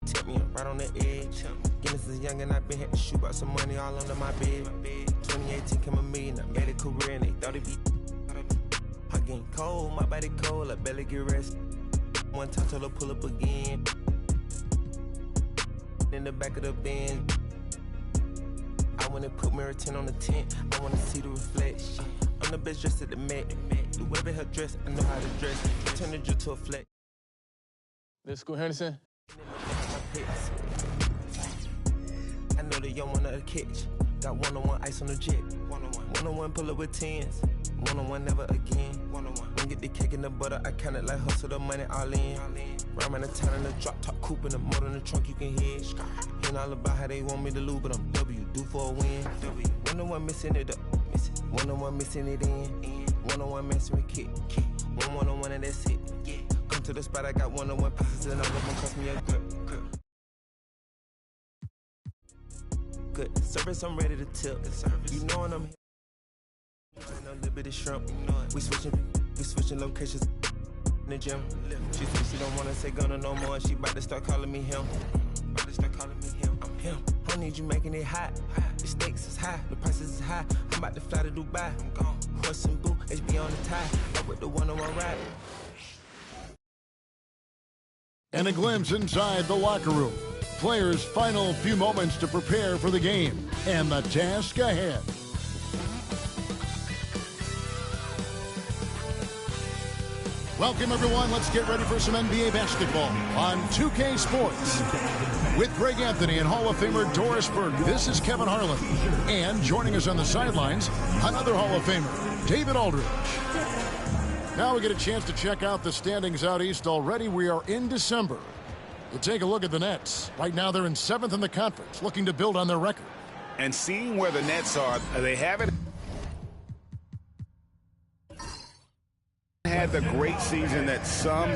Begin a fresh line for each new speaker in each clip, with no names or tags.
Tip me right on the edge. Getting since young and I been had to shoot out some money all under my bed. 2018 came a million, I made a career and they thought it'd be. I getting cold, my body cold, I barely get rest. One time till I pull up again. In the back of the Benz. I wanna put mirror 10 on the tent. I wanna see the reflection. I'm the best dressed at the Met. The way her dress, I know how to dress. Turn the drill to a flex.
Let's go, Henderson.
I know the young one of the catch. Got one-on-one ice on the jet. One-on-one pull up with tens. One-on-one never again. One get the cake and the butter. I kinda like hustle the money all in. Rhyme the town in the drop top coupe in the motor in the trunk you can hear. Ain't all about how they want me to lose, but I'm W, do for a win. One-on-one missing it up. One-on-one missing it in. One-on-one messing with kick. One-on-one and that's it. Come to the spot, I got one-on-one pieces and all of them cost me a grip. Good service, I'm ready to tip. You know when I'm here. A little bit of shrimp. We switching locations in the gym. She said she don't wanna say Gunna no more. She about to start calling me him. I'm him. I need you making it hot. The stakes is high, the prices is high. I'm about to fly to Dubai. I'm gone. Horse and boot, HB on the tie. Up with the one-on-one ride.
And a glimpse inside the locker room. Players' final few moments to prepare for the game and the task ahead. Welcome, everyone. Let's get ready for some NBA basketball on 2K Sports. With Greg Anthony and Hall of Famer Doris Burke, this is Kevin Harlan. And joining us on the sidelines, another Hall of Famer, David Aldridge. Now we get a chance to check out the standings out east already. We are in December. We'll take a look at the Nets. Right now they're in 7th in the conference, looking to build on their record.
And seeing where the Nets are, they haven't had the great season that some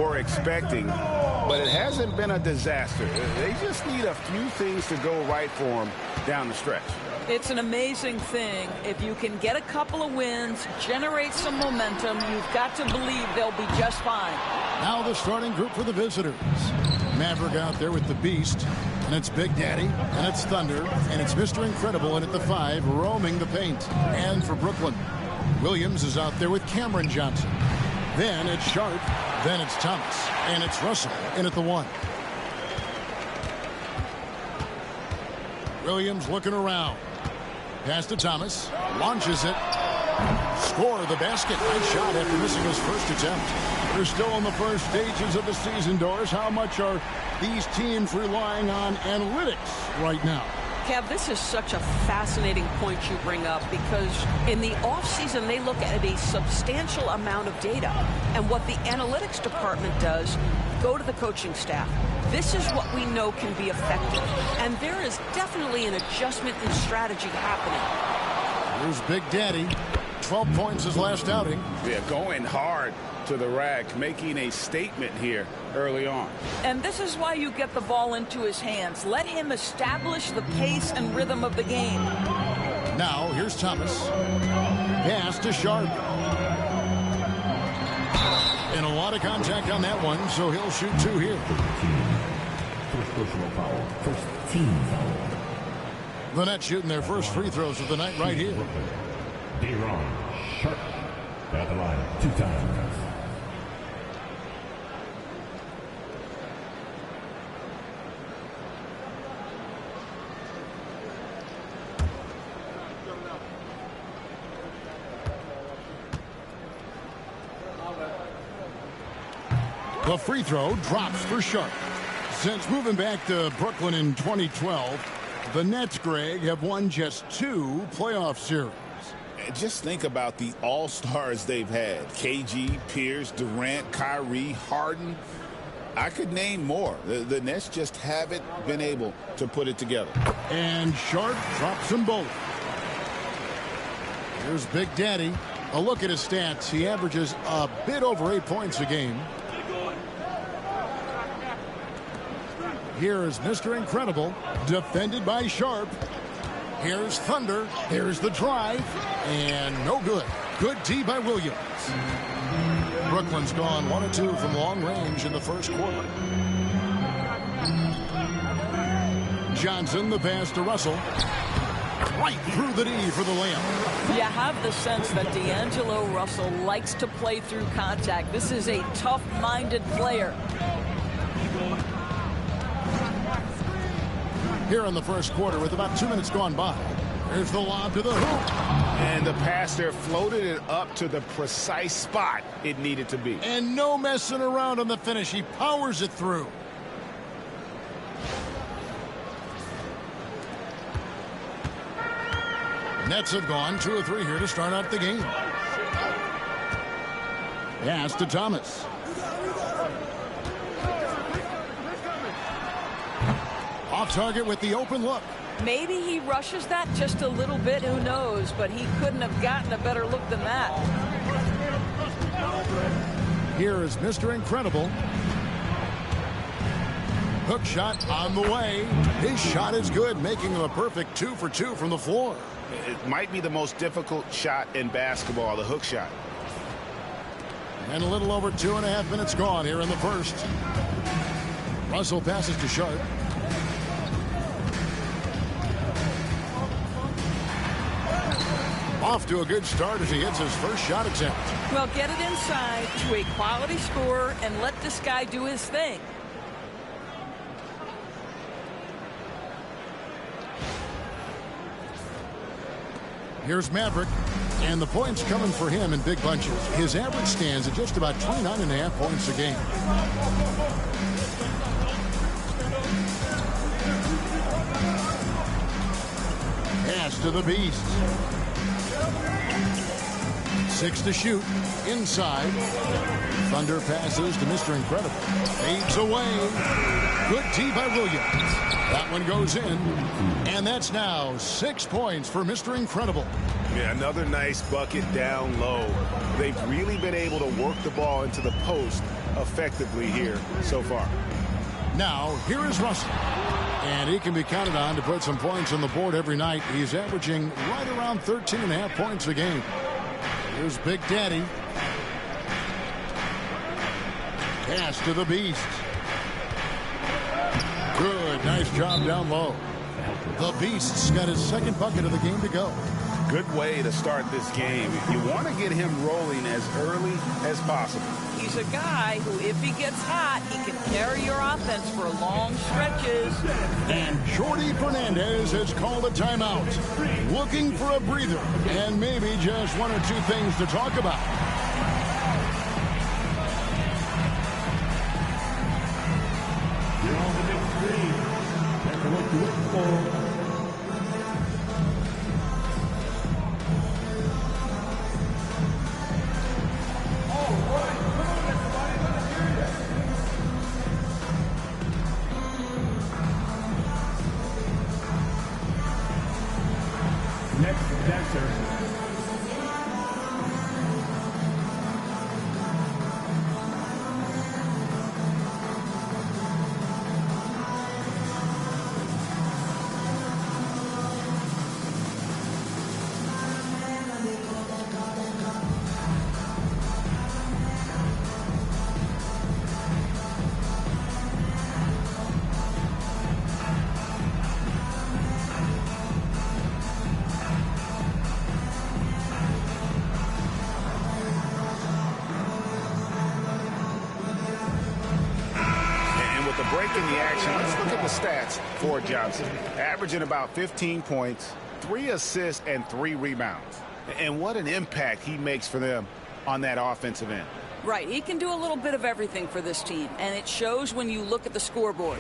were expecting, but it hasn't been a disaster. They just need a few things to go right for them down the stretch.
It's an amazing thing. If you can get a couple of wins, generate some momentum, you've got to believe they'll be just fine.
Now the starting group for the visitors. Maverick out there with the Beast, and it's Big Daddy, and it's Thunder, and it's Mr. Incredible, and at the 5, roaming the paint. And for Brooklyn, Williams is out there with Cameron Johnson. Then it's Sharp, then it's Thomas, and it's Russell in at the 1. Williams looking around. Pass to Thomas. Launches it. Score the basket. Nice shot after missing his first attempt. They're still in the first stages of the season, Doris. How much are these teams relying on analytics right now?
Kev, this is such a fascinating point you bring up because in the offseason, they look at a substantial amount of data. And what the analytics department does, go to the coaching staff. This is what we know can be effective. And there is definitely an adjustment in strategy happening.
Here's Big Daddy. 12 points his last outing.
Yeah, going hard to the rack, making a statement here early on.
And this is why you get the ball into his hands. Let him establish the pace and rhythm of the game.
Now, here's Thomas. Pass to Sharp. And a lot of contact on that one, so he'll shoot 2 here.
First personal foul. First team foul.
The Nets shooting their first free throws of the night right here.
D-Ron Sharp at the line 2 times.
The free throw drops for Sharp. Since moving back to Brooklyn in 2012, the Nets, Greg, have won just 2 playoff series.
Just think about the all-stars they've had. KG, Pierce, Durant, Kyrie, Harden. I could name more. The Nets just haven't been able to put it together.
And Sharp drops them both. Here's Big Daddy. A look at his stats. He averages a bit over 8 points a game. Here is Mr. Incredible, defended by Sharp. Here's Thunder. Here's the drive. And no good. Good D by Williams. Brooklyn's gone 1 of 2 from long range in the first quarter. Johnson, the pass to Russell. Right through the knee for the layup.
You have the sense that D'Angelo Russell likes to play through contact. This is a tough-minded player.
Here in the first quarter with about 2 minutes gone by. Here's the lob to the hoop.
And the pass there floated it up to the precise spot it needed to be.
And no messing around on the finish. He powers it through. Nets have gone 2 of 3 here to start out the game. Pass to Thomas. Off target with the open look.
Maybe he rushes that just a little bit, who knows, but he couldn't have gotten a better look than that.
Here is Mr. Incredible. Hook shot on the way. His shot is good, making him a perfect 2 for 2 from the floor.
It might be the most difficult shot in basketball, the hook shot.
And a little over 2.5 minutes gone here in the first. Russell passes to Sharp. Off to a good start as he hits his first shot attempt.
Well, get it inside to a quality scorer and let this guy do his thing.
Here's Maverick, and the points coming for him in big bunches. His average stands at just about 29.5 points a game. Pass to the Beast. 6 to shoot. Inside. Thunder passes to Mr. Incredible. Fades away. Good D by Williams. That one goes in. And that's now 6 points for Mr. Incredible.
Yeah, another nice bucket down low. They've really been able to work the ball into the post effectively here so far.
Now, here is Russell. And he can be counted on to put some points on the board every night. He's averaging right around 13.5 points a game. Here's Big Daddy. Pass to the Beast. Good, nice job down low. The Beast's got his second bucket of the game to go.
Good way to start this game. You want to get him rolling as early as possible.
He's a guy who, if he gets hot, he can carry your offense for long stretches.
And Jordy Fernandez has called a timeout. Looking for a breather and maybe just 1 or 2 things to talk about.
In the action, let's look at the stats for Johnson. Averaging about 15 points, 3 assists, and 3 rebounds. And what an impact he makes for them on that offensive end.
Right, he can do a little bit of everything for this team, and it shows when you look at the scoreboard.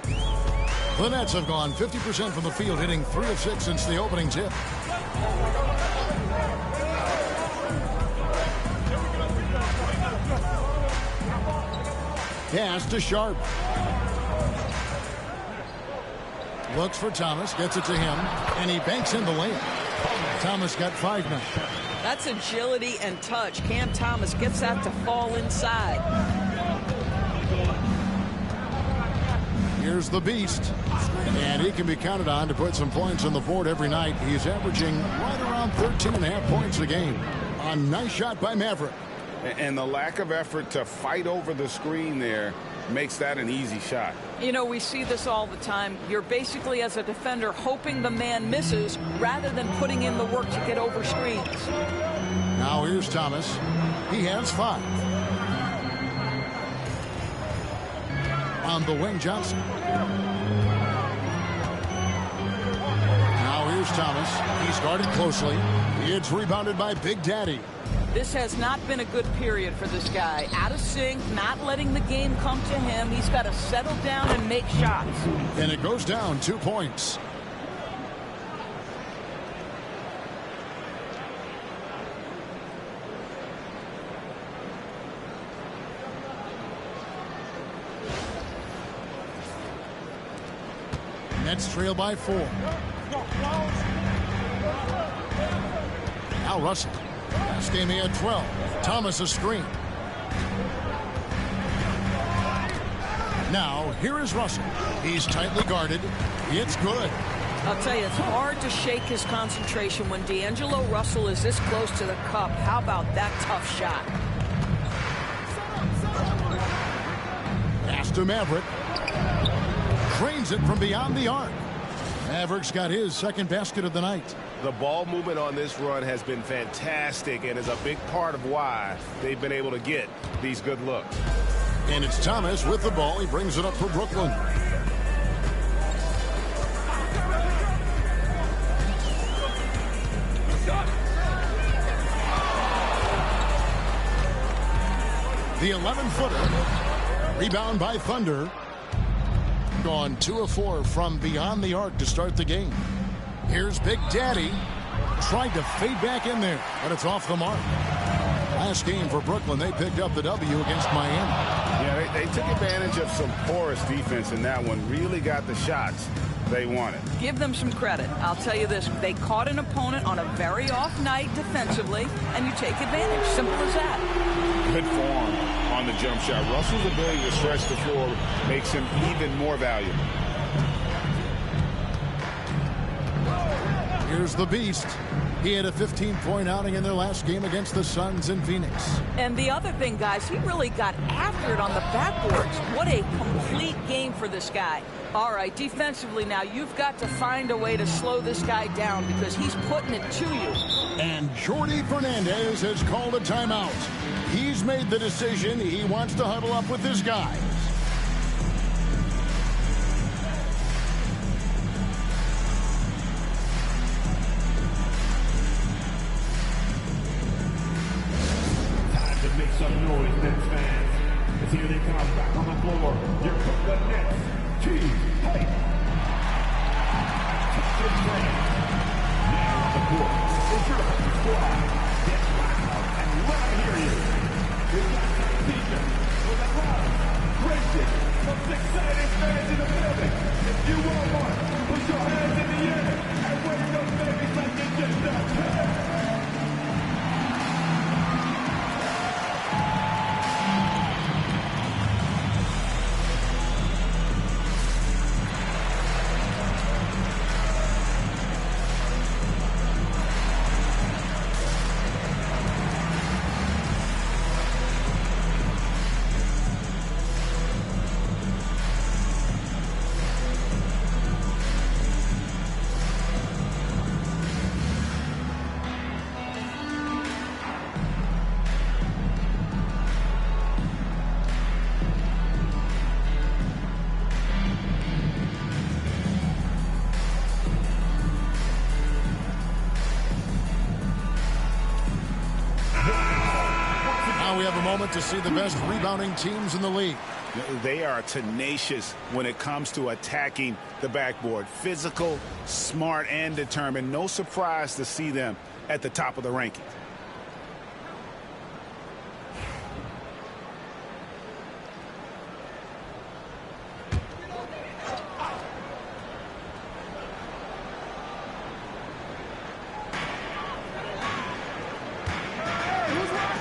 The Nets have gone 50% from the field, hitting 3 of 6 since the opening tip. Pass to Sharp. Looks for Thomas, gets it to him, and he banks in the layup. Thomas got 5 now.
That's agility and touch. Cam Thomas gets that to fall inside.
Here's the Beast. And he can be counted on to put some points on the board every night. He's averaging right around 13.5 points a game. A nice shot by Maverick.
And the lack of effort to fight over the screen there makes that an easy shot.
You know, we see this all the time. You're basically, as a defender, hoping the man misses rather than putting in the work to get over screens.
Now here's Thomas. He has 5. On the wing, Johnson. Now here's Thomas. He's guarded closely. It's rebounded by Big Daddy.
This has not been a good period for this guy. Out of sync, not letting the game come to him. He's got to settle down and make shots.
And it goes down 2 points. Nets trail by 4. Now Russell. Last game he had 12. Thomas a screen. Now here is Russell. He's tightly guarded. It's good.
I'll tell you, it's hard to shake his concentration when D'Angelo Russell is this close to the cup. How about that tough shot?
Pass to Maverick. Cranes it from beyond the arc. Maverick's got his second basket of the night.
The ball movement on this run has been fantastic and is a big part of why they've been able to get these good looks.
And it's Thomas with the ball. He brings it up for Brooklyn. The 11-footer. Rebound by Thunder. Gone 2 of 4 from beyond the arc to start the game. Here's Big Daddy. Tried to fade back in there, but it's off the mark. Last game for Brooklyn, they picked up the W against Miami.
Yeah, they took advantage of some porous defense in that one. Really got the shots they wanted.
Give them some credit. I'll tell you this. They caught an opponent on a very off night defensively, and you take advantage. Simple as that.
Good form on the jump shot. Russell's ability to stretch the floor makes him even more valuable.
Here's the Beast. He had a 15-point outing in their last game against the Suns in Phoenix.
And the other thing, guys, he really got after it on the backboards. What a complete game for this guy. All right, defensively now, you've got to find a way to slow this guy down because he's putting it to you.
And Jordi Fernandez has called a timeout. He's made the decision. He wants to huddle up with his guys.
Make some noise, Nets fans. As here they come back on the floor. Your Brooklyn Nets. Hey. Now on the court is your squad. Get loud and let me hear you. We've got some teachers with a loud, crazy, most exciting fans in the building. If you want one, put your hands in the air and wave those babies like you just don't care.
To see the best rebounding teams in the league.
They are tenacious when it comes to attacking the backboard. Physical, smart, and determined. No surprise to see them at the top of the rankings.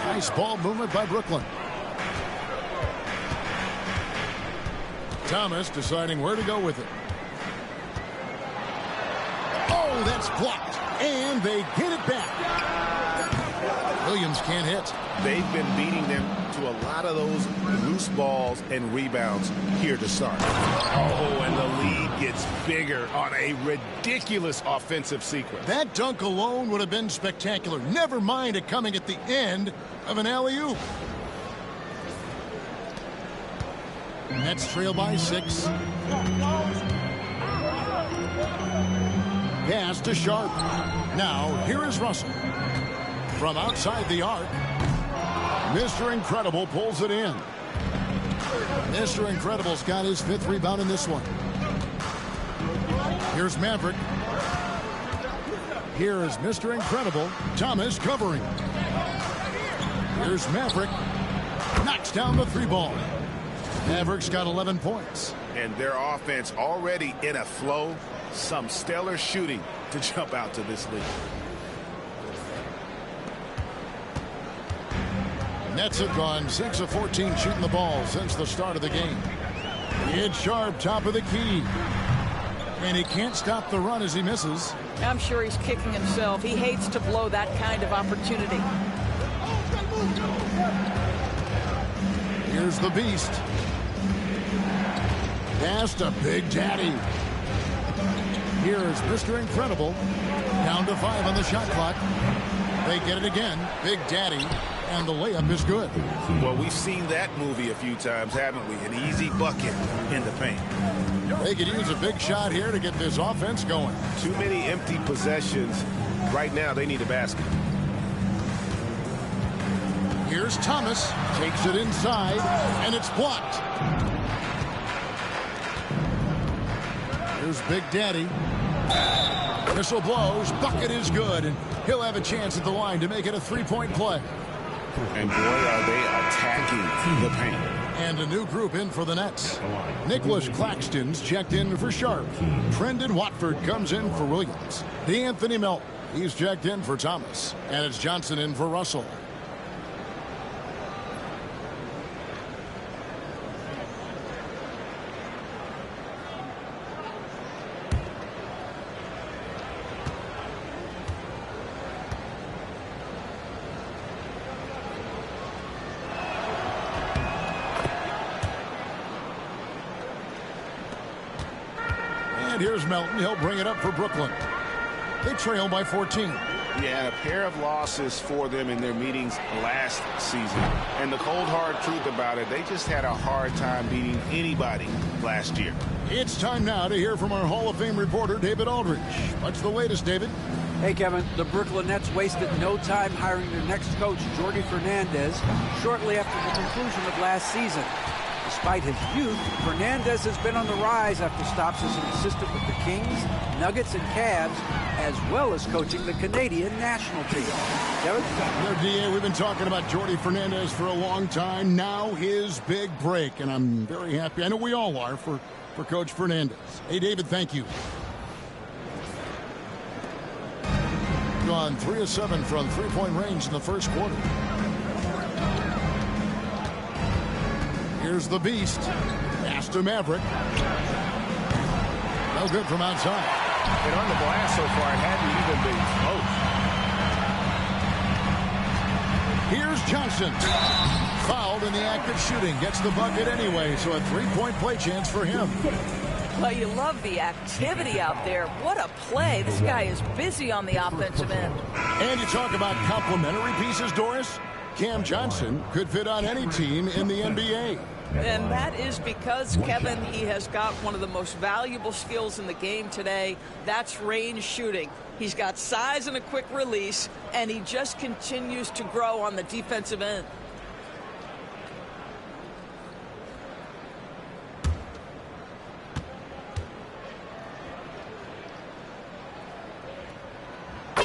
Nice ball movement by Brooklyn. Thomas deciding where to go with it. Oh, that's blocked. And they get it back. Williams can't hit.
they've been beating them to a lot of those loose balls and rebounds here to start. Oh, and the lead gets bigger on a ridiculous offensive sequence.
That dunk alone would have been spectacular. Never mind it coming at the end of an alley-oop. Nets trail by 6. Pass to Sharp. Now, here is Russell. From outside the arc, Mr. Incredible pulls it in. Mr. Incredible's got his 5th rebound in this one. Here's Maverick. Here is Mr. Incredible. Thomas covering. Here's Maverick. Knocks down the 3-ball. Maverick's got 11 points.
And their offense already in a flow. Some stellar shooting to jump out to this lead.
Nets have gone 6 of 14 shooting the ball since the start of the game. It's Sharp, top of the key. And he can't stop the run as he misses.
I'm sure he's kicking himself. He hates to blow that kind of opportunity.
Here's the Beast. Pass to Big Daddy. Here's Mr. Incredible. Down to 5 on the shot clock. They get it again. Big Daddy. And the layup is good.
Well, we've seen that movie a few times, haven't we? An easy bucket in the paint.
They could use a big shot here to get this offense going.
Too many empty possessions. Right now, they need a basket.
Here's Thomas. Takes it inside, and it's blocked. Here's Big Daddy. Whistle blows. Bucket is good, and he'll have a chance at the line to make it a 3-point play.
And boy, are they attacking the paint.
And a new group in for the Nets. Nicholas Claxton's checked in for Sharp. Brendan Watford comes in for Williams. D'Anthony Melton, he's checked in for Thomas. And it's Johnson in for Russell. And here's Melton. He'll bring it up for Brooklyn. They trail by 14.
Yeah, a pair of losses for them in their meetings last season. And the cold, hard truth about it, they just had a hard time beating anybody last year.
It's time now to hear from our Hall of Fame reporter, David Aldridge. What's the latest, David?
Hey, Kevin. The Brooklyn Nets wasted no time hiring their next coach, Jordi Fernandez, shortly after the conclusion of last season. Despite his youth, Fernandez has been on the rise after stops as an assistant with the Kings, Nuggets, and Cavs, as well as coaching the Canadian national team. Kevin?
DA, we've been talking about Jordi Fernandez for a long time. Now his big break, and I'm very happy. I know we all are for Coach Fernandez. Hey, David, thank you. Gone 3 of 7 from three-point range in the first quarter. Here's the Beast. Pass to Maverick. No good from outside.
And on the glass so far, it hadn't even been close.
Here's Johnson. Fouled in the act of shooting. Gets the bucket anyway, so a 3-point play chance for him.
Well, you love the activity out there. What a play. This guy is busy on the offensive end.
And you talk about complementary pieces, Doris. Cam Johnson could fit on any team in the NBA.
And that is because, Kevin, he has got one of the most valuable skills in the game today. That's range shooting. He's got size and a quick release, and he just continues to grow on the defensive end.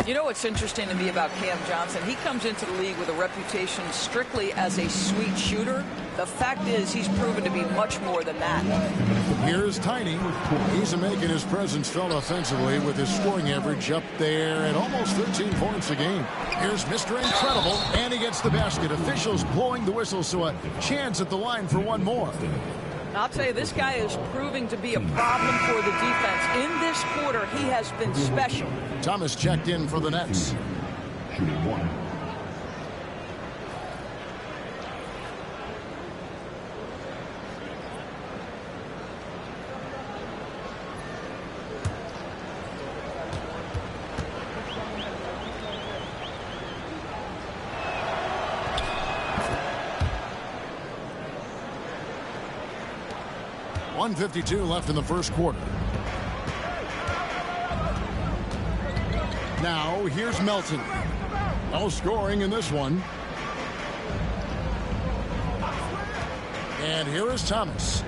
You know what's interesting to me about Cam Johnson? He comes into the league with a reputation strictly as a sweet shooter. The fact is he's proven to be much more than that.
Here's Tiny. He's making his presence felt offensively with his scoring average up there at almost 13 points a game. Here's Mr. Incredible, and he gets the basket. Officials blowing the whistle, so a chance at the line for one more.
I'll tell you, this guy is proving to be a problem for the defense. In this quarter, he has been special.
Thomas checked in for the Nets. 1:52 left in the first quarter. Now, here's Melton. No scoring in this one. And here is Thomas.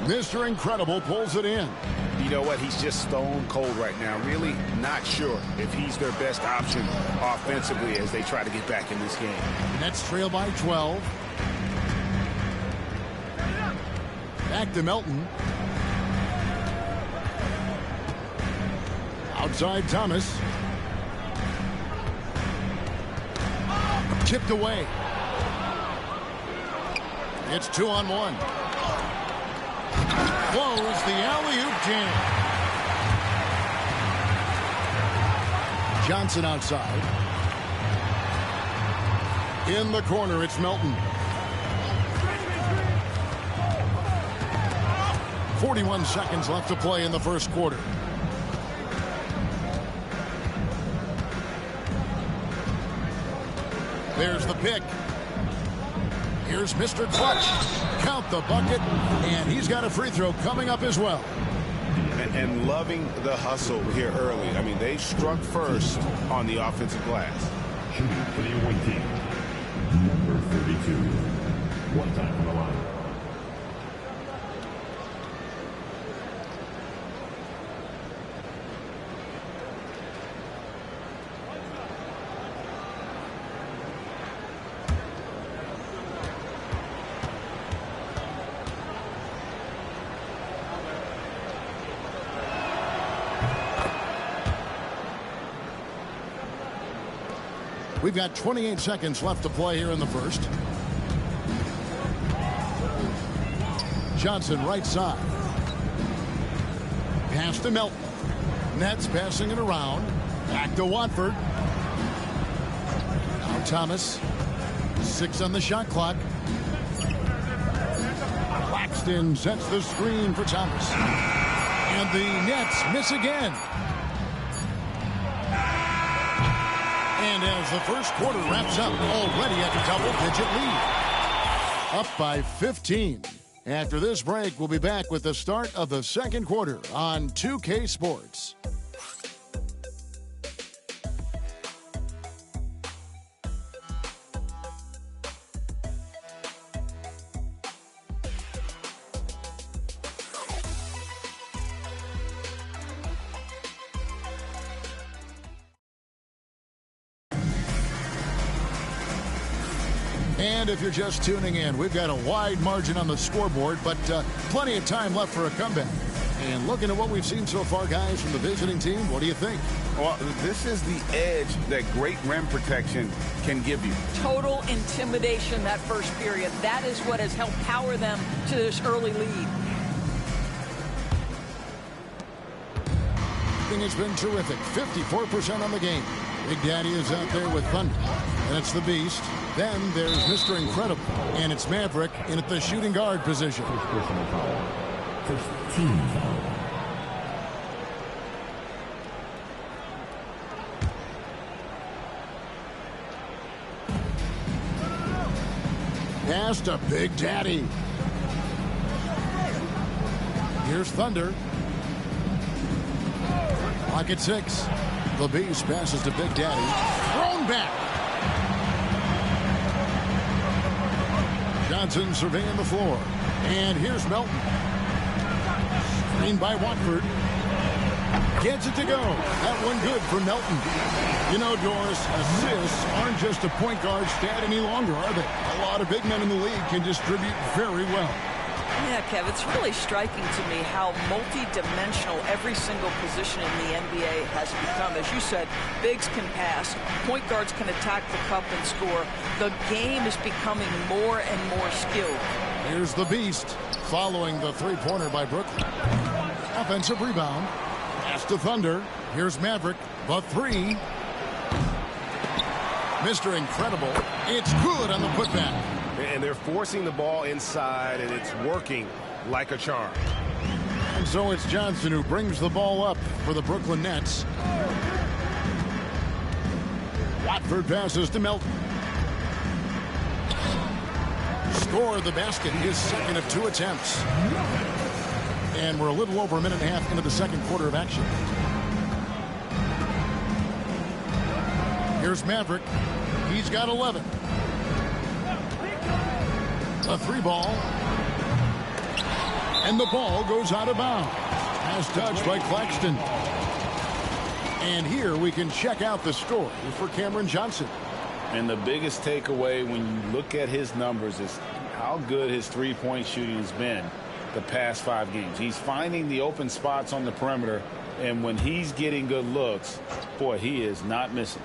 Mr. Incredible pulls it in.
You know what? He's just stone cold right now. Really not sure if he's their best option offensively as they try to get back in this game.
Nets trail by 12. Back to Melton. Outside Thomas. Chipped away. It's 2-on-1. Close the alley-oop jam. Johnson outside. In the corner, it's Melton. 41 seconds left to play in the first quarter. There's the pick. Here's Mr. Clutch. Count the bucket, and he's got a free throw coming up as well.
And loving the hustle here early. I mean, they struck first on the offensive glass.
Shooting for the away team, number 32. One time on the line.
We've got 28 seconds left to play here in the first. Johnson right side. Pass to Melton. Nets passing it around. Back to Watford. Now Thomas. 6 on the shot clock. Claxton sets the screen for Thomas. And the Nets miss again. And as the first quarter wraps up, already at the double-digit lead. Up by 15. After this break, we'll be back with the start of the second quarter on 2K Sports. And if you're just tuning in, we've got a wide margin on the scoreboard, but plenty of time left for a comeback. And looking at what we've seen so far, guys, from the visiting team, what do you think?
Well, this is the edge that great rim protection can give you.
Total intimidation that first period. That is what has helped power them to this early lead.
It's been terrific. 54% on the game. Big Daddy is out there with Thunder. And it's the Beast. Then there's Mr. Incredible. And it's Maverick in at the shooting guard position.
First personal foul. First team foul.
Pass to Big Daddy. Here's Thunder. Clock at 6. The Beast passes to Big Daddy. Thrown back. Johnson surveying the floor. And here's Melton. Screened by Watford. Gets it to go. That one good for Melton. You know, Doris, assists aren't just a point guard stat any longer, are they? A lot of big men in the league can distribute very well.
Yeah, Kev, it's really striking to me how multi-dimensional every single position in the NBA has become. As you said, bigs can pass, point guards can attack the cup and score. The game is becoming more and more skilled.
Here's the Beast following the three-pointer by Brooklyn. Offensive rebound. Pass to Thunder. Here's Maverick. The three. Mr. Incredible. It's good on the putback.
And they're forcing the ball inside, and it's working like a charm.
And so it's Johnson who brings the ball up for the Brooklyn Nets. Watford passes to Melton. Scored the basket, his second of 2 attempts. And we're a little over a minute and a half into the second quarter of action. Here's Maverick. He's got 11. A 3-ball. And the ball goes out of bounds. Pass touched by Claxton. And here we can check out the score for Cameron Johnson.
And the biggest takeaway when you look at his numbers is how good his three-point shooting has been the past 5 games. He's finding the open spots on the perimeter, and when he's getting good looks, boy, he is not missing.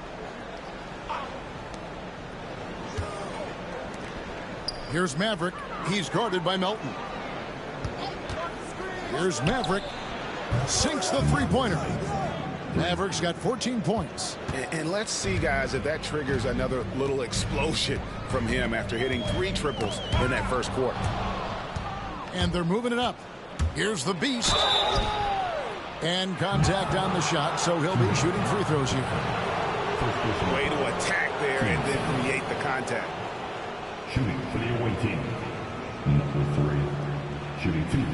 Here's Maverick. He's guarded by Melton. Here's Maverick. Sinks the three-pointer. Maverick's got 14 points.
And let's see, guys, if that triggers another little explosion from him after hitting 3 triples in that first quarter.
And they're moving it up. Here's the beast. And contact on the shot, so he'll be shooting free throws here.
Way to attack there and then create the contact.
Shooting for the away team. Number 3. Shooting 2.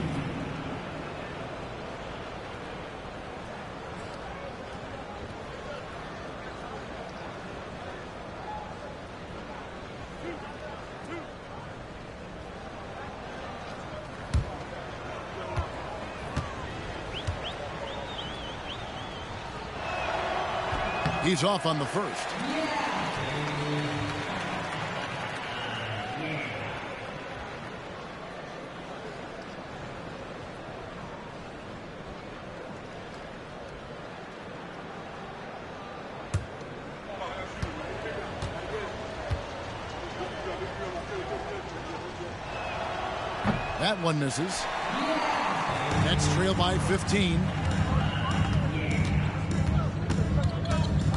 He's off on the first. That one misses. Nets trail by 15.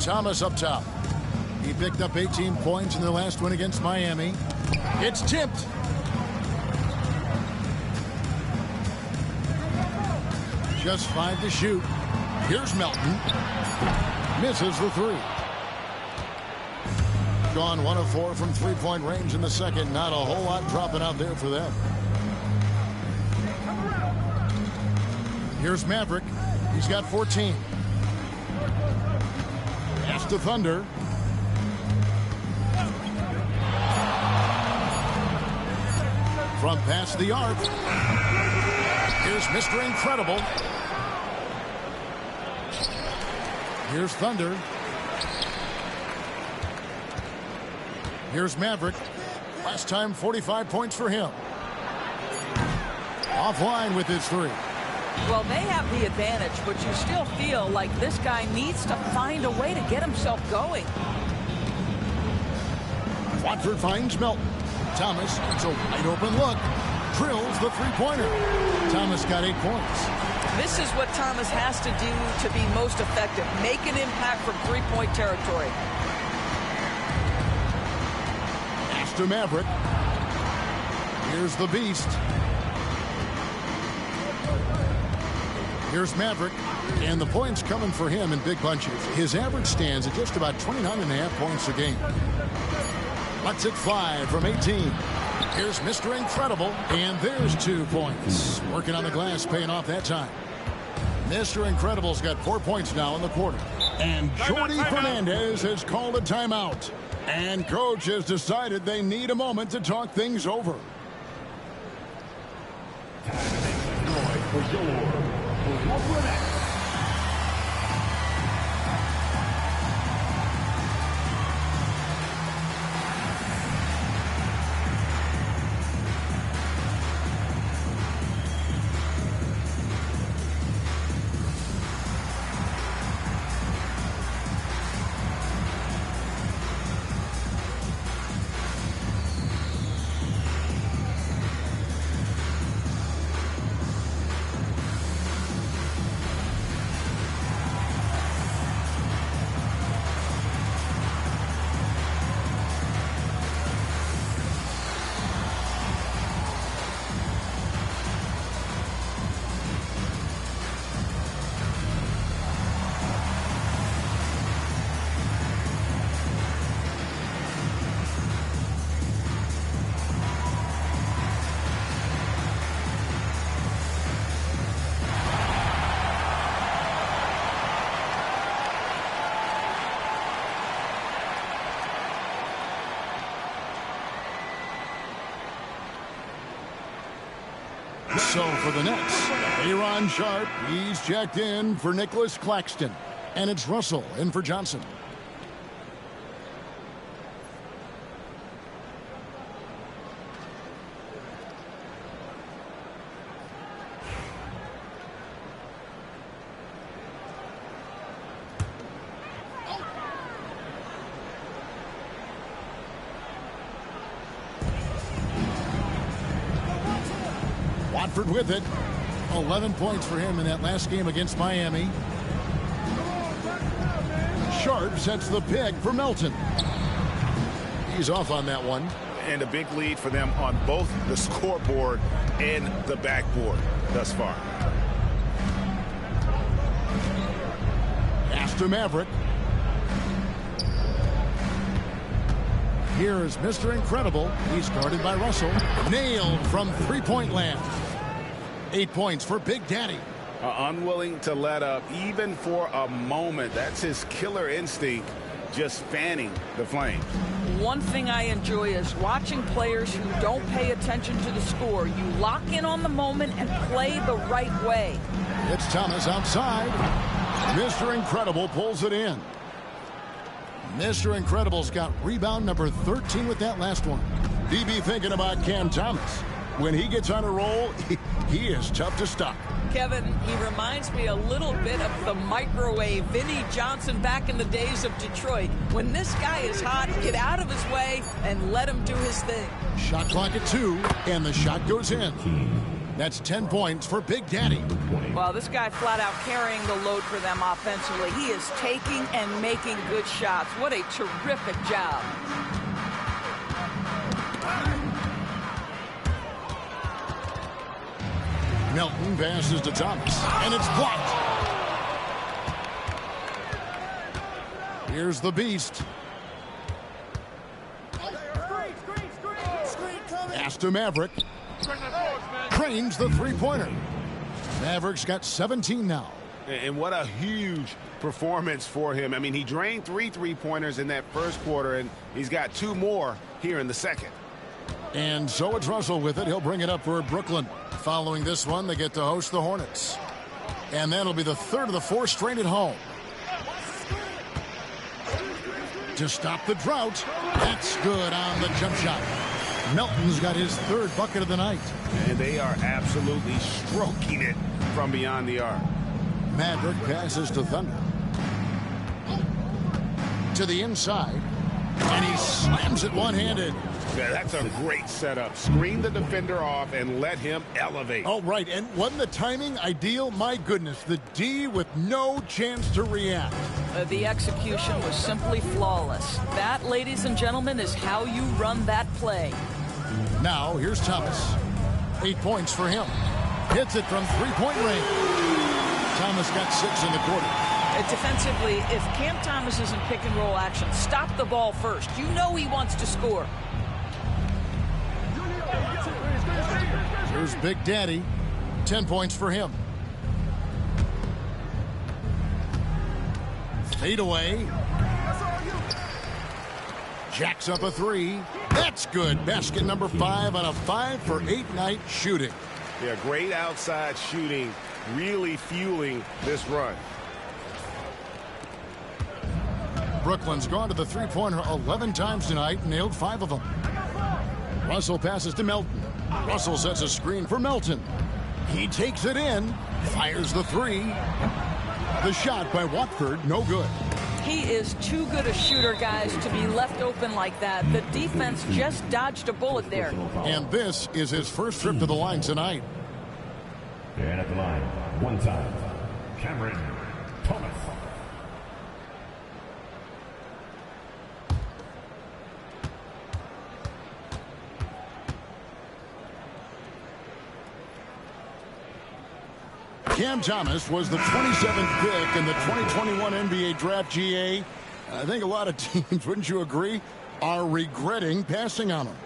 Thomas up top. He picked up 18 points in their last win against Miami. It's tipped. Just 5 to shoot. Here's Melton. Misses the 3. Gone 1 of 4 from 3-point range in the second. Not a whole lot dropping out there for them. Here's Maverick. He's got 14. Pass to Thunder. From past the arc. Here's Mr. Incredible. Here's Thunder. Here's Maverick. Last time 45 points for him. Offline with his 3.
Well, they have the advantage, but you still feel like this guy needs to find a way to get himself going.
Watford finds Melton. Thomas, it's a wide open look. Drills the 3-pointer. Thomas got 8 points.
This is what Thomas has to do to be most effective. Make an impact from 3-point territory.
Pass to Maverick. Here's the beast. Here's Maverick, and the points coming for him in big bunches. His average stands at just about 29.5 points a game. Let's it fly from 18. Here's Mr. Incredible, and there's 2 points. Working on the glass, paying off that time. Mr. Incredible's got 4 points now in the quarter. And Jordi Fernandez has called a timeout. And coach has decided they need a moment to talk things over. So for the Nets, Aaron Sharp, he's checked in for Nicholas Claxton. And it's Russell in for Johnson. Watford with it. 11 points for him in that last game against Miami. Sharp sets the pick for Melton. He's off on that one.
And a big lead for them on both the scoreboard and the backboard thus far.
Astor Maverick. Here is Mr. Incredible. He's guarded by Russell. Nailed from three-point land. 8 points for Big Daddy.
Unwilling to let up even for a moment. That's his killer instinct, just fanning the flame.
One thing I enjoy is watching players who don't pay attention to the score. You lock in on the moment and play the right way.
It's Thomas outside. Mr. Incredible pulls it in. Mr. Incredible's got rebound number 13 with that last one. BB thinking about Cam Thomas. When he gets on a roll, he is tough to stop.
Kevin, he reminds me a little bit of the microwave Vinnie Johnson back in the days of Detroit. When this guy is hot, get out of his way and let him do his thing.
Shot clock at 2, and the shot goes in. That's 10 points for Big Daddy.
Well, this guy flat out carrying the load for them offensively. He is taking and making good shots. What a terrific job.
Melton passes to Thomas, and it's blocked. Here's the Beast. Astor Maverick. Cranes the three-pointer. Maverick's got 17 now.
And what a huge performance for him. I mean, he drained three-pointers in that first quarter, and he's got 2 more here in the second.
And so it's Russell with it. He'll bring it up for Brooklyn. Following this one, they get to host the Hornets. And that'll be the 3rd of the 4 straight at home. To stop the drought, that's good on the jump shot. Melton's got his 3rd bucket of the night.
And they are absolutely stroking it from beyond the arc.
Maverick passes to Thunder. To the inside. And he slams it one-handed.
Yeah, that's a great setup. Screen the defender off and let him elevate.
Oh, right. And wasn't the timing ideal? My goodness, the D with no chance to react.
The execution was simply flawless. That, ladies and gentlemen, is how you run that play.
Now, here's Thomas. 8 points for him. Hits it from three-point range. Thomas got 6 in the quarter.
Defensively, if Cam Thomas is in pick-and-roll action, stop the ball first. You know he wants to score.
Here's Big Daddy. 10 points for him. Fade away. Jacks up a 3. That's good. Basket number 5 on a 5-for-8 night shooting.
Yeah, great outside shooting, really fueling this run.
Brooklyn's gone to the three-pointer 11 times tonight, nailed 5 of them. Russell passes to Melton. Russell sets a screen for Melton. He takes it in, fires the 3. The shot by Watford, no good.
He is too good a shooter, guys, to be left open like that. The defense just dodged a bullet there.
And this is his first trip to the line tonight.
And at the line, one time, Cameron Thomas.
Cam Thomas was the 27th pick in the 2021 NBA Draft. GA. I think a lot of teams, wouldn't you agree, are regretting passing on him.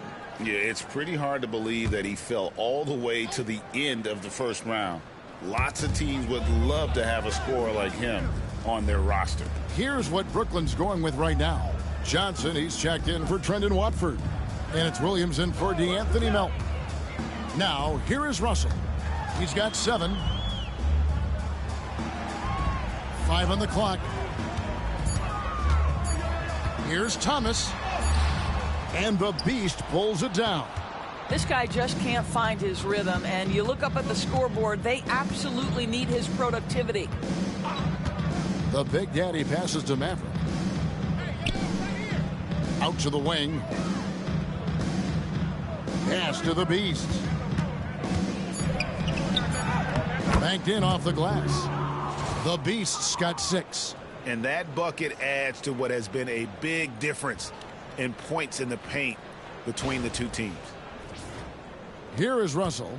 Yeah, it's pretty hard to believe that he fell all the way to the end of the first round. Lots of teams would love to have a scorer like him on their roster.
Here's what Brooklyn's going with right now. Johnson, he's checked in for Trendon Watford. And it's Williams in for DeAnthony Melton. Now, here is Russell. He's got 7. 5 on the clock. Here's Thomas. And the Beast pulls it down.
This guy just can't find his rhythm, and you look up at the scoreboard, they absolutely need his productivity.
The Big Daddy passes to Maverick. Out to the wing. Pass to the Beast. Banked in off the glass. The Beast's got 6.
And that bucket adds to what has been a big difference in points in the paint between the two teams.
Here is Russell.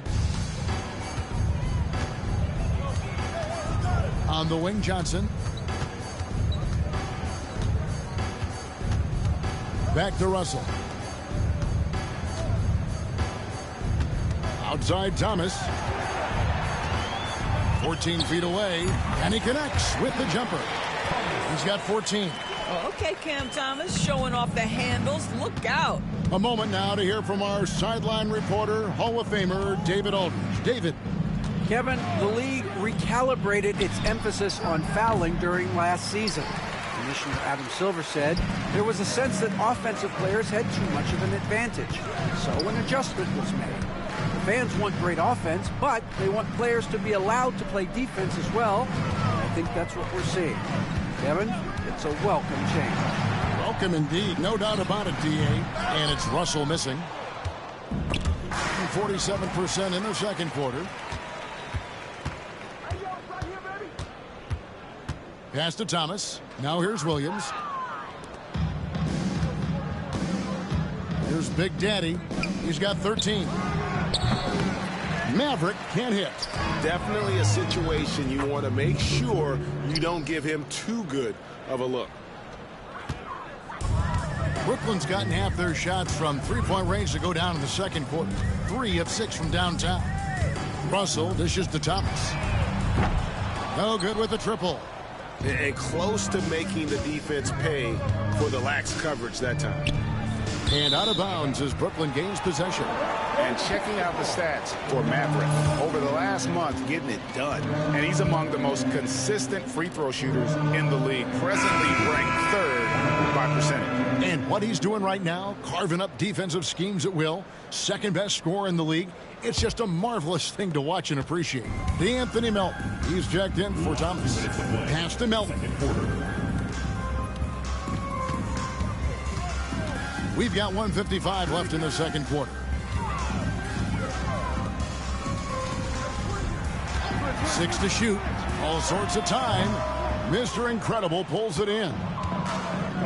On the wing, Johnson. Back to Russell. Outside Thomas. 14 feet away, and he connects with the jumper. He's got 14.
Okay, Cam Thomas showing off the handles. Look out.
A moment now to hear from our sideline reporter, Hall of Famer David Aldridge. David.
Kevin, the league recalibrated its emphasis on fouling during last season. Commissioner Adam Silver said there was a sense that offensive players had too much of an advantage. So an adjustment was made. The fans want great offense, but they want players to be allowed to play defense as well. And I think that's what we're seeing. Kevin, it's a welcome change.
Welcome indeed. No doubt about it, D.A. And it's Russell missing. 47% in the second quarter. Pass to Thomas. Now here's Williams. Here's Big Daddy. He's got 13. Maverick can't hit.
Definitely a situation you want to make sure you don't give him too good of a look.
Brooklyn's gotten half their shots from three-point range to go down in the second quarter. 3 of 6 from downtown. Russell dishes to Thomas. No good with the triple.
And close to making the defense pay for the lax coverage that time.
And out of bounds as Brooklyn gains possession.
And checking out the stats for Maverick over the last month, getting it done. And he's among the most consistent free throw shooters in the league, presently ranked 3rd by percentage.
And what he's doing right now, carving up defensive schemes at will, second best scorer in the league. It's just a marvelous thing to watch and appreciate. D'Anthony Melton, he's checked in for Thomas. Pass to Melton. We've got 1:55 left in the second quarter. Six to shoot. All sorts of time. Mr. Incredible pulls it in.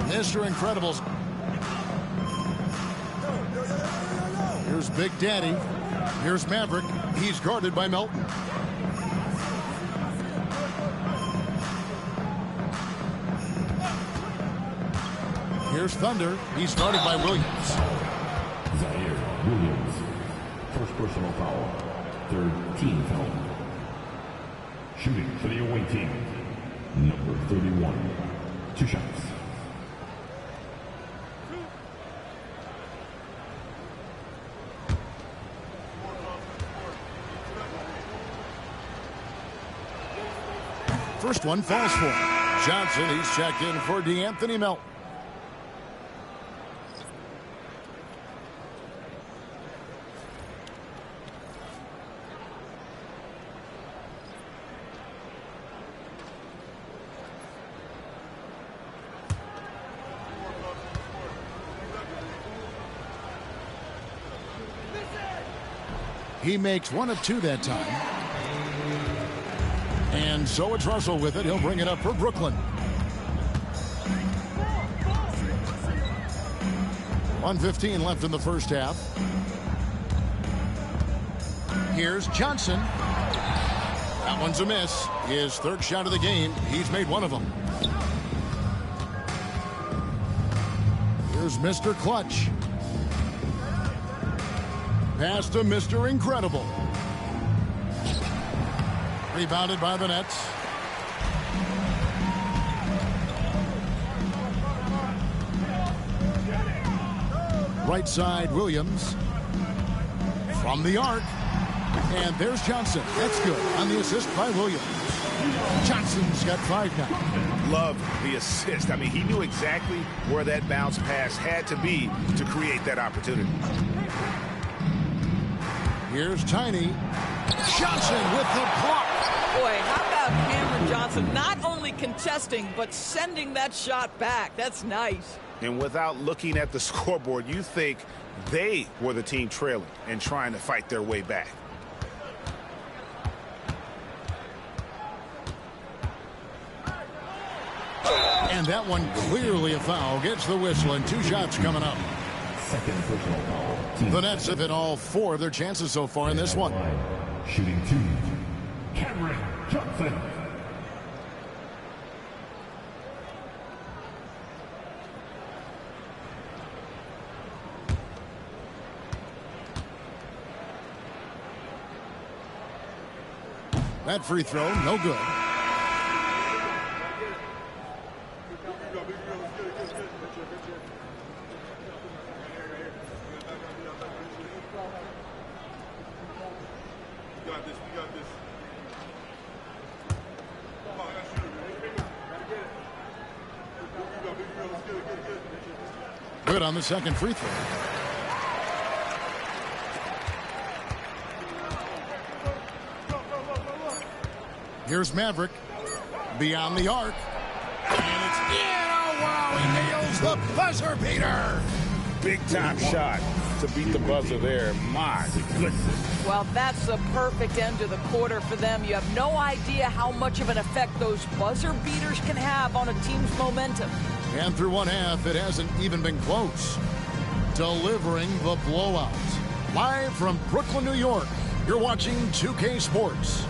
Mr. Incredible's. Here's Big Daddy. Here's Maverick. He's guarded by Melton. Here's Thunder. He's guarded by Williams.
Zaire Williams. First personal foul. 3rd team foul. Shooting for the away team. Number 31. 2 shots.
First one falls for him. Johnson, he's checked in for D'Anthony Melton. He makes 1 of 2 that time. And so it's Russell with it. He'll bring it up for Brooklyn. 1:15 left in the first half. Here's Johnson. That one's a miss. His 3rd shot of the game. He's made 1 of them. Here's Mr. Clutch. Pass to Mr. Incredible. Rebounded by the Nets. Right side, Williams. From the arc. And there's Johnson. That's good on the assist by Williams. Johnson's got 5 now.
Love the assist. I mean, he knew exactly where that bounce pass had to be to create that opportunity.
Here's Tiny. Johnson with the block.
Boy, how about Cameron Johnson not only contesting, but sending that shot back? That's nice.
And without looking at the scoreboard, you think they were the team trailing and trying to fight their way back.
And that one clearly a foul. Gets the whistle, and 2 shots coming up.
Second personal foul.
The Nets have hit all 4 of their chances so far in this one.
Shooting 2. Cameron Johnson.
That free throw, no good. Good on the second free throw. Here's Maverick beyond the arc. And it's in. Oh, wow, he nails the buzzer beater.
Big time shot to beat the buzzer there. My goodness.
Well, that's the perfect end to the quarter for them. You have no idea how much of an effect those buzzer beaters can have on a team's momentum.
And through one half, it hasn't even been close. Delivering the blowout. Live from Brooklyn, New York, you're watching 2K Sports.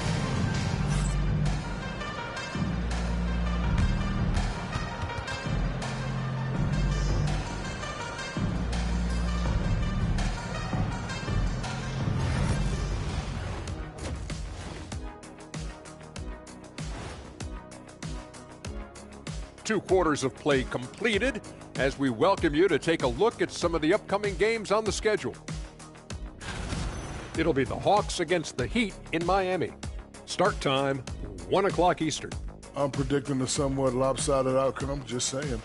Two quarters of play completed as we welcome you to take a look at some of the upcoming games on the schedule. It'll be the Hawks against the Heat in Miami. Start time, 1 o'clock Eastern.
I'm predicting a somewhat lopsided outcome, just saying.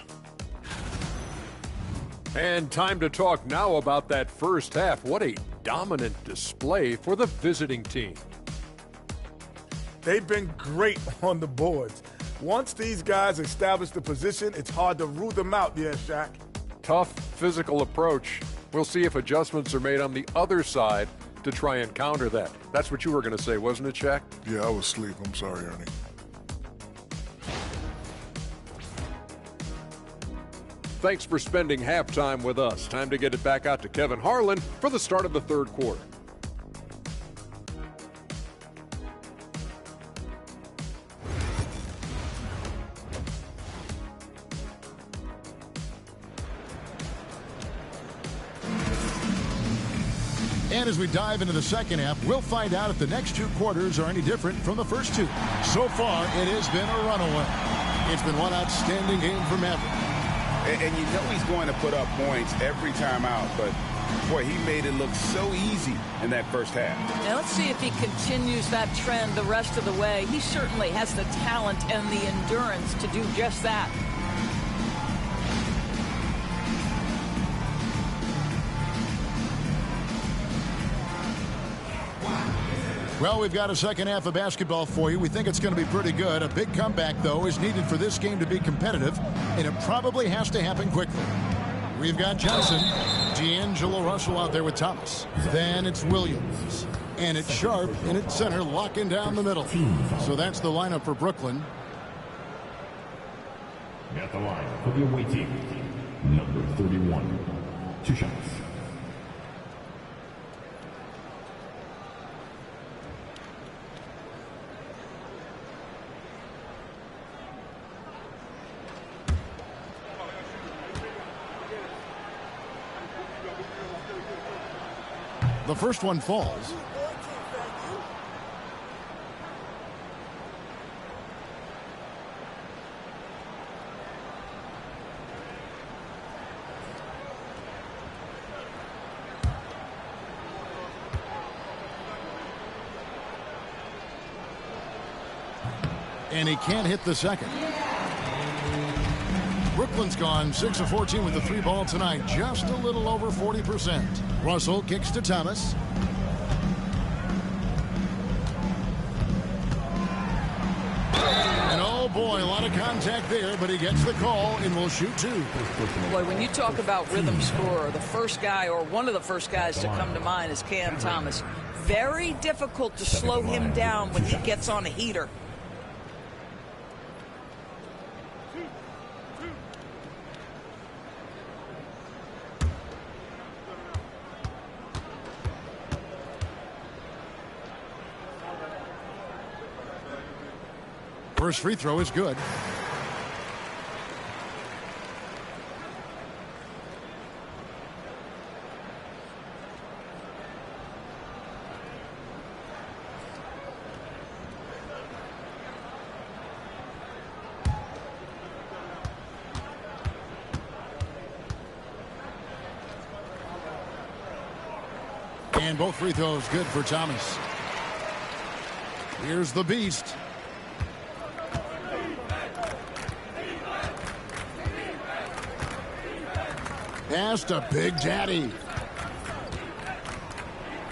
And time to talk now about that first half. What a dominant display for the visiting team.
They've been great on the boards. Once these guys establish the position, it's hard to rule them out, yeah, Shaq.
Tough physical approach. We'll see if adjustments are made on the other side to try and counter that. That's what you were going to say, wasn't it, Shaq?
Yeah, I was asleep. I'm sorry, Ernie.
Thanks for spending halftime with us. Time to get it back out to Kevin Harlan for the start of the third quarter.
And as we dive into the second half, we'll find out if the next 2 quarters are any different from the first 2. So far, it has been a runaway. It's been one outstanding game for Maverick.
And you know he's going to put up points every time out, but boy, he made it look so easy in that first half.
Now let's see if he continues that trend the rest of the way. He certainly has the talent and the endurance to do just that.
Well, we've got a second half of basketball for you. We think it's going to be pretty good. A big comeback, though, is needed for this game to be competitive, and it probably has to happen quickly. We've got Johnson, D'Angelo Russell out there with Thomas. Then it's Williams, and it's Sharp in at center, locking down the middle. So that's the lineup for Brooklyn.
At the line for the away team, number 31. 2 shots.
The first one falls. And he can't hit the second. Brooklyn's gone 6 of 14 with the 3-ball tonight. Just a little over 40%. Russell kicks to Thomas. And oh boy, a lot of contact there, but he gets the call and will shoot 2.
Boy, when you talk about rhythm scorer, the first guy or one of the first guys to come to mind is Cam Thomas. Very difficult to slow him down when he gets on a heater.
First free throw is good. And both free throws good for Thomas. Here's the beast. Pass to Big Daddy.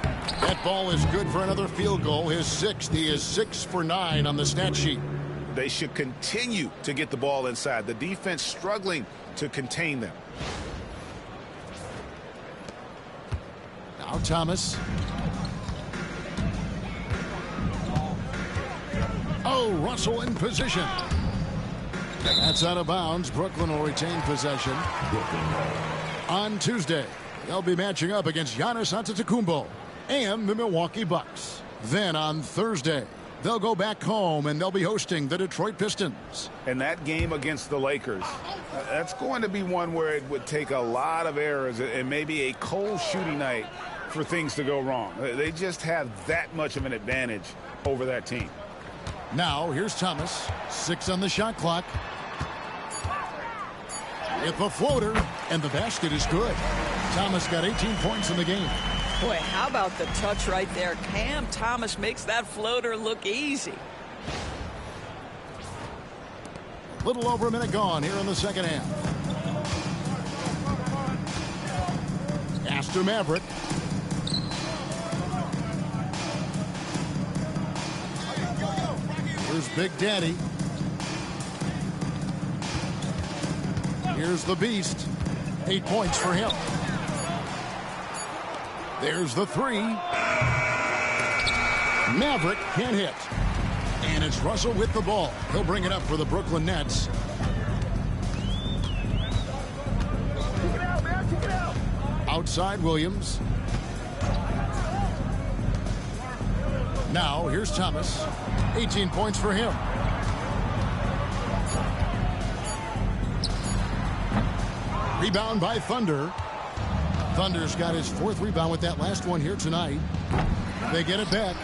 That ball is good for another field goal. His 6th. He is 6 for 9 on the stat sheet.
They should continue to get the ball inside. The defense struggling to contain them.
Now Thomas. Oh, Russell in position. That's out of bounds. Brooklyn will retain possession. On Tuesday, they'll be matching up against Giannis Antetokounmpo and the Milwaukee Bucks. Then on Thursday, they'll go back home and they'll be hosting the Detroit Pistons.
And that game against the Lakers, that's going to be one where it would take a lot of errors and maybe a cold shooting night for things to go wrong. They just have that much of an advantage over that team.
Now, here's Thomas. 6 on the shot clock. With the floater, and the basket is good. Thomas got 18 points in the game.
Boy, how about the touch right there? Cam Thomas makes that floater look easy.
A little over a minute gone here in the second half. Astor Maverick. Here's Big Daddy. Here's the beast. 8 points for him. There's the 3. Maverick can't hit. And it's Russell with the ball. He'll bring it up for the Brooklyn Nets. Outside Williams. Now here's Thomas. 18 points for him. Rebound by Thunder. Thunder's got his 4th rebound with that last one here tonight. They get it back.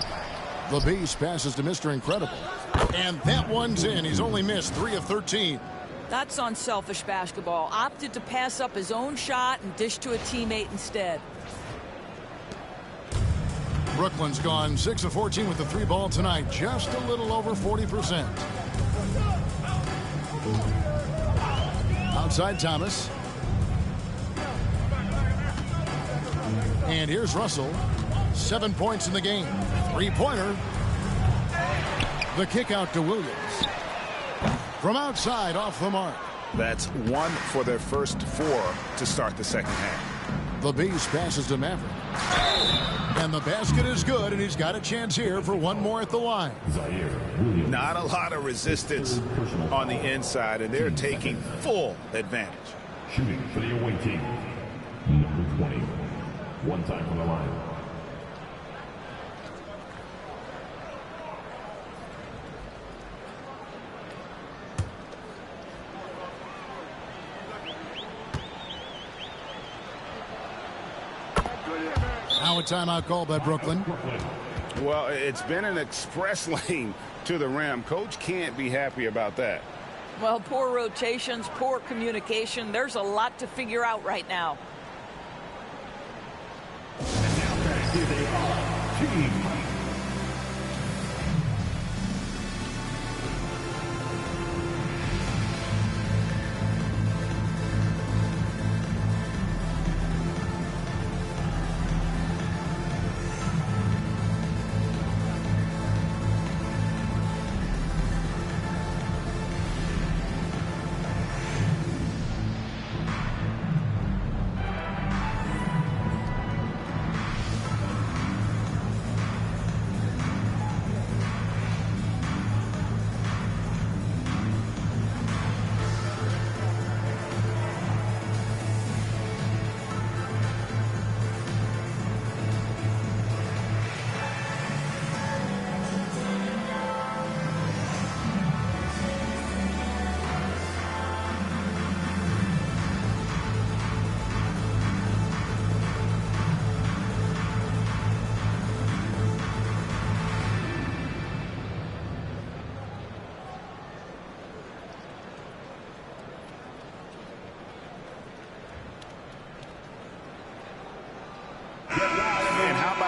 The Beast passes to Mr. Incredible. And that one's in. He's only missed 3 of 13.
That's unselfish basketball. Opted to pass up his own shot and dish to a teammate instead.
Brooklyn's gone 6 of 14 with the 3-ball tonight. Just a little over 40%. Outside Thomas. And here's Russell. 7 points in the game. 3-pointer. The kick out to Williams. From outside, off the mark.
That's 1 for their first 4 to start the second half.
The Beast passes to Maverick. And the basket is good, and he's got a chance here for one more at the line.
Not a lot of resistance on the inside, and they're taking full advantage.
Shooting for the away team, number 20. 1 time from the line.
Now a timeout called by Brooklyn.
Well, it's been an express lane to the rim. Coach can't be happy about that.
Well, poor rotations, poor communication. There's a lot to figure out right now.
And now back, here they are, team.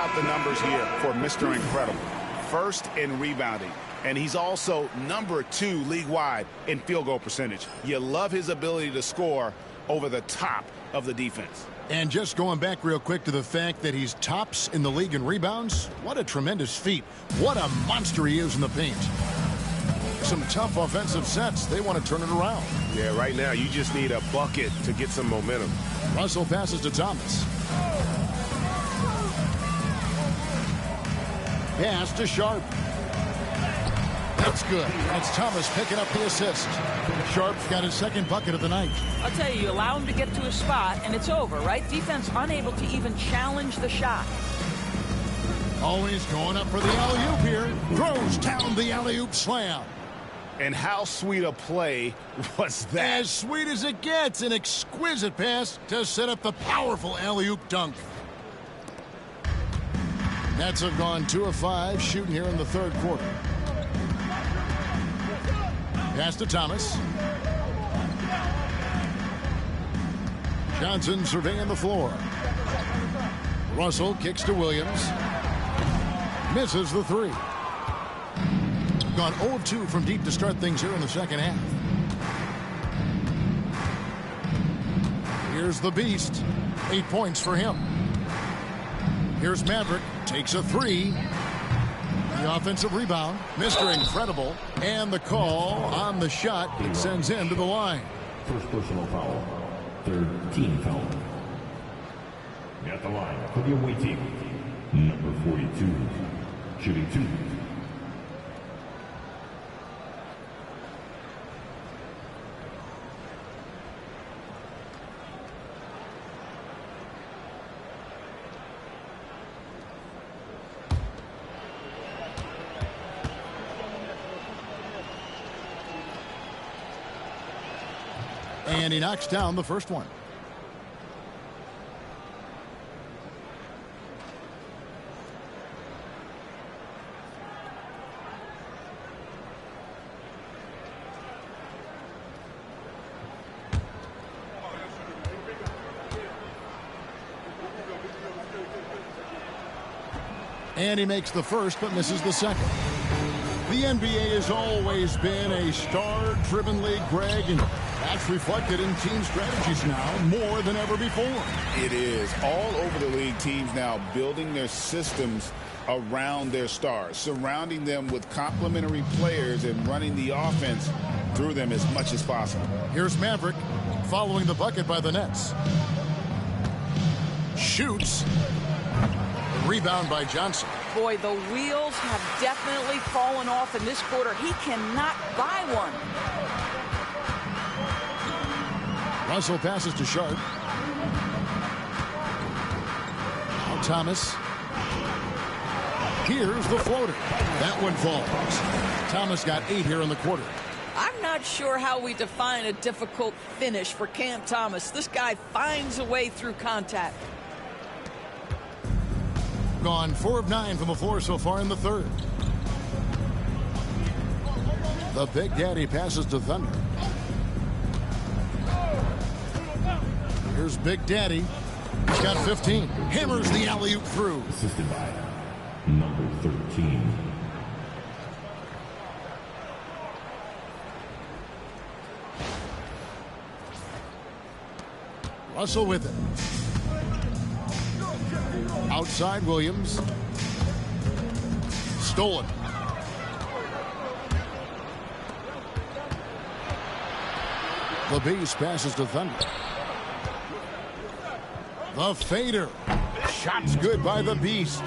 out the numbers here for Mr. Incredible. First in rebounding, and he's also number 2 league-wide in field goal percentage. You love his ability to score over the top of the defense.
And just going back real quick to the fact that he's tops in the league in rebounds, what a tremendous feat. What a monster he is in the paint. Some tough offensive sets. They want to turn it around.
Yeah, right now you just need a bucket to get some momentum.
Russell passes to Thomas. Pass to Sharp. That's good. That's Thomas picking up the assist. Sharp's got his second bucket of the night.
I'll tell you allow him to get to his spot, and it's over, right? Defense unable to even challenge the shot.
Always going up for the alley-oop here. Throws down the alley-oop slam.
And how sweet a play was that?
As sweet as it gets. An exquisite pass to set up the powerful alley-oop dunk. Nets have gone 2 of 5 shooting here in the third quarter. Pass to Thomas. Johnson surveying the floor. Russell kicks to Williams. Misses the 3. Gone 0 of 2 from deep to start things here in the second half. Here's the Beast. 8 points for him. Here's Maverick. Takes a 3. The offensive rebound. Mr. Incredible. And the call on the shot. It sends him to the line.
First personal foul. Third team foul. At the line for the away team. Number 42. Shooting 2.
And he knocks down the first one. And he makes the first but misses the second. The NBA has always been a star-driven league, Greg, and that's reflected in team strategies now more than ever before.
It is. All over the league, teams now building their systems around their stars, surrounding them with complementary players and running the offense through them as much as possible.
Here's Maverick following the bucket by the Nets. Shoots. Rebound by Johnson.
Boy, the wheels have definitely fallen off in this quarter. He cannot buy one.
Russell passes to Sharp. Now Thomas. Here's the floater. That one falls. Thomas got 8 here in the quarter.
I'm not sure how we define a difficult finish for Cam Thomas. This guy finds a way through contact.
Gone 4 of 9 from the floor so far in the third. The Big Daddy passes to Thunder. Here's Big Daddy. He's got 15. Hammers the alley-oop through.
Assisted by number 13.
Russell with it. Outside Williams. Stolen. The Beast passes to Thunder. The fader. Shot's good by the Beast.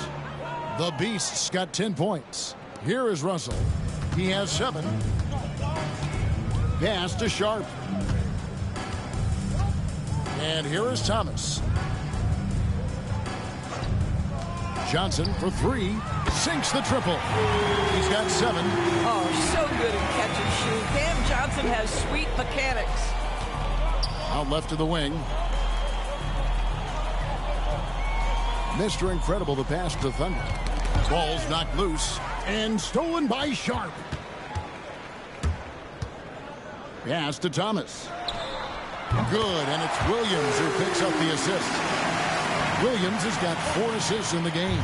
The Beast's got 10 points. Here is Russell. He has 7. Pass to Sharp. And here is Thomas. Johnson for 3. Sinks the triple. He's got 7.
Oh, so good at catch and shoot. Cam Johnson has sweet mechanics.
Out left to the wing. Mr. Incredible, the pass to Thunder. Ball's knocked loose and stolen by Sharp. Pass to Thomas. Good, and it's Williams who picks up the assist. Williams has got 4 assists in the game.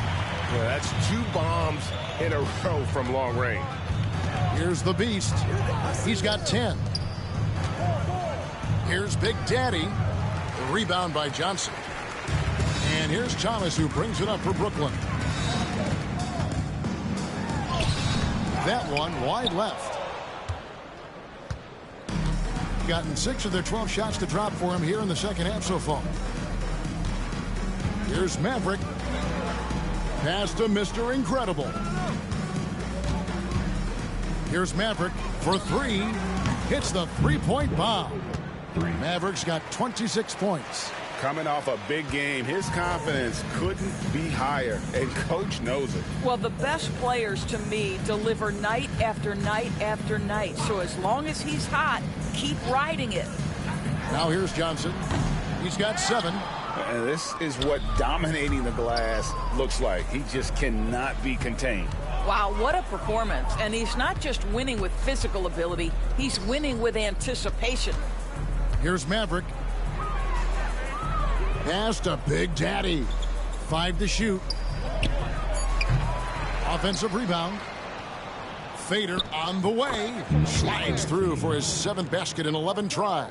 Yeah, that's 2 bombs in a row from long range.
Here's the Beast. He's got 10. Here's Big Daddy. The rebound by Johnson. And here's Thomas, who brings it up for Brooklyn. That one wide left. Gotten 6 of their 12 shots to drop for him here in the second half so far. Here's Maverick. Pass to Mr. Incredible. Here's Maverick for 3. Hits the three-point bomb. Maverick's got 26 points.
Coming off a big game, his confidence couldn't be higher, and coach knows it.
Well, the best players to me deliver night after night after night. So as long as he's hot, keep riding it.
Now here's Johnson. He's got 7.
And this is what dominating the glass looks like. He just cannot be contained.
Wow, what a performance. And he's not just winning with physical ability, he's winning with anticipation.
Here's Maverick. Pass to Big Daddy. 5 to shoot. Offensive rebound. Fader on the way. Slides through for his 7th basket in 11 tries.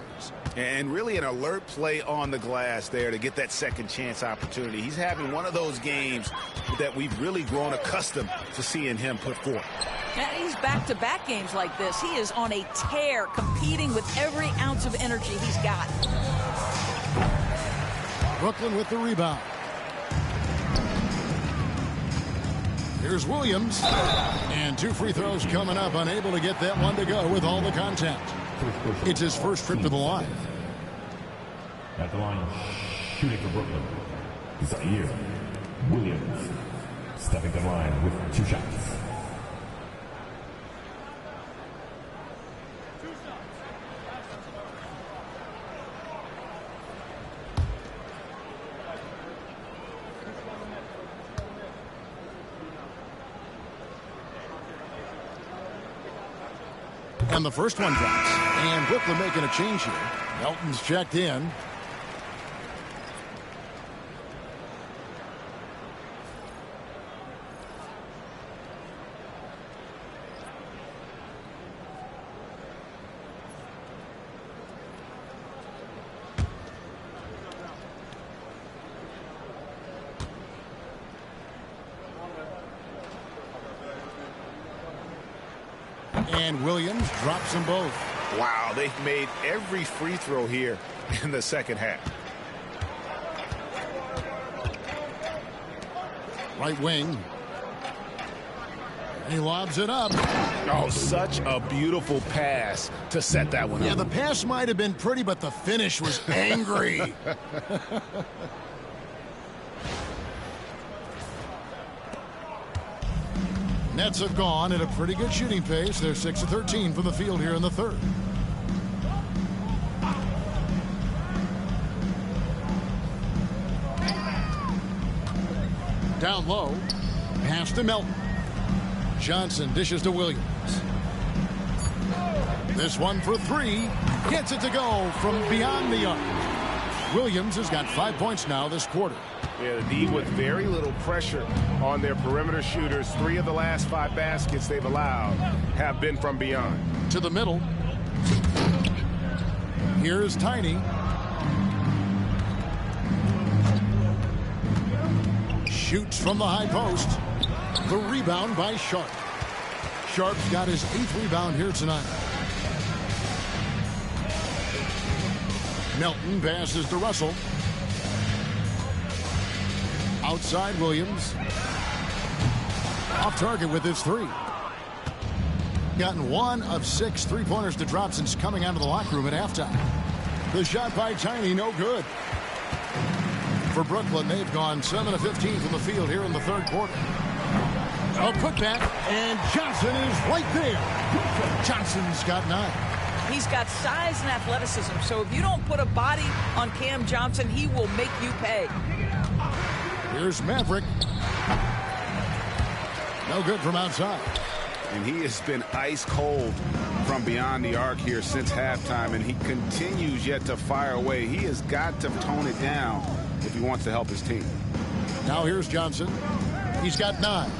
And really an alert play on the glass there to get that second chance opportunity. He's having one of those games that we've really grown accustomed to seeing him put forth.
And he's back-to-back games like this. He is on a tear, competing with every ounce of energy he's got.
Brooklyn with the rebound. Here's Williams. And 2 free throws coming up. Unable to get that one to go with all the contact. It's his first trip to the line.
At the line, shooting for Brooklyn, Zaire Williams. Stepping to the line with 2 shots.
And the first one drops. And Brooklyn making a change here. Melton's checked in. And Williams drops them both.
Wow, they've made every free throw here in the second half.
Right wing. And he lobs it up.
Oh, such a beautiful pass to set that one up.
Yeah, the pass might have been pretty, but the finish was angry. Nets have gone at a pretty good shooting pace. They're 6 of 13 from the field here in the third. Down low. Pass to Melton. Johnson dishes to Williams. This one for 3. Gets it to go from beyond the arc. Williams has got 5 points now this quarter.
Yeah, the D with very little pressure on their perimeter shooters. 3 of the last 5 baskets they've allowed have been from beyond.
To the middle. Here's Tiny. Shoots from the high post. The rebound by Sharp. Sharp's got his 8th rebound here tonight. Melton passes to Russell. Outside Williams. Off target with his 3. Gotten 1 of 6 3-pointers to drop since coming out of the locker room at halftime. The shot by Tiny, no good. For Brooklyn, they've gone 7 of 15 from the field here in the third quarter. A putback, and Johnson is right there. Johnson's got 9.
He's got size and athleticism, so if you don't put a body on Cam Johnson, he will make you pay.
Here's Maverick. No good from outside.
And he has been ice cold from beyond the arc here since halftime, and he continues yet to fire away. He has got to tone it down if he wants to help his team.
Now here's Johnson. He's got 9.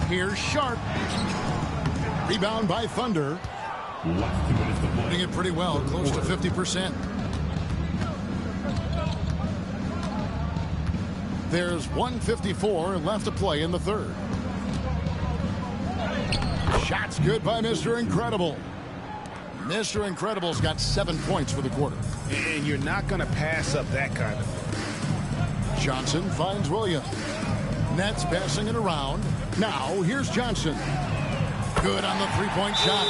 Here's Sharp. Rebound by Thunder. Doing it pretty well, close to 50%. There's 1:54 left to play in the third. Shot's good by Mr. Incredible. Mr. Incredible's got 7 points for the quarter.
And you're not going to pass up that kind of thing.
Johnson finds Williams. Nets passing it around. Now, here's Johnson. Good on the three-point shot.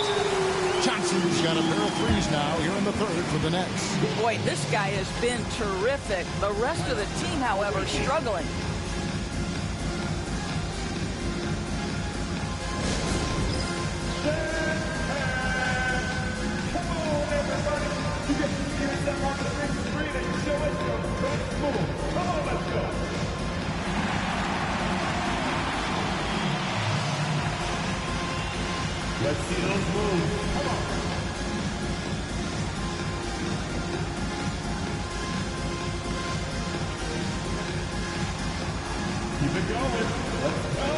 Johnson's got a pair of threes now here in the third for the Nets.
Boy, this guy has been terrific. The rest of the team, however, struggling.
Let's see those moves. Come on. Keep it going. Let's go.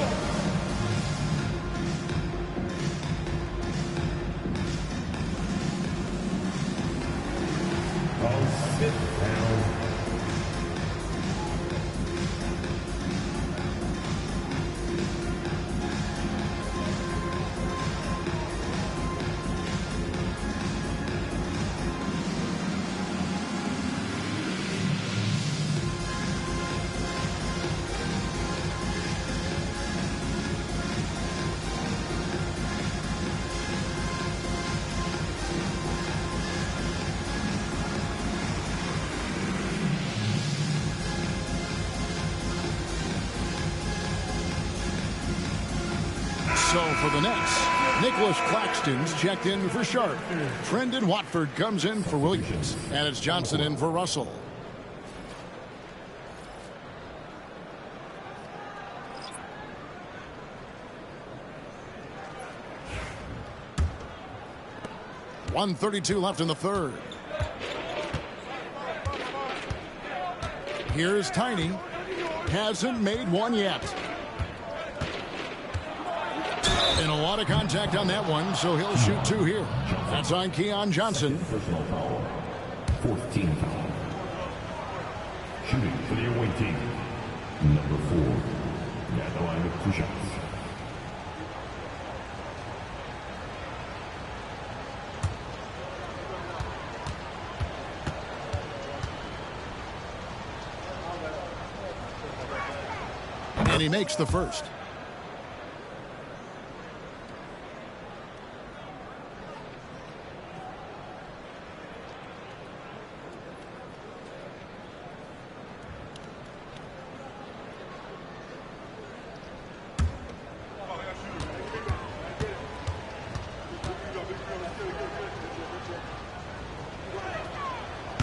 Oh, sit down.
So for the Nets, Nicholas Claxton's checked in for Sharp. Trendon Watford comes in for Williams. And it's Johnson in for Russell. .132 left in the third. Here's Tiny. Hasn't made one yet. And a lot of contact on that one, so he'll shoot 2 here. That's on Keon Johnson.
Personal foul. 14 foul. Shooting for the away team. Number 4. At the line with 2 shots.
And he makes the first.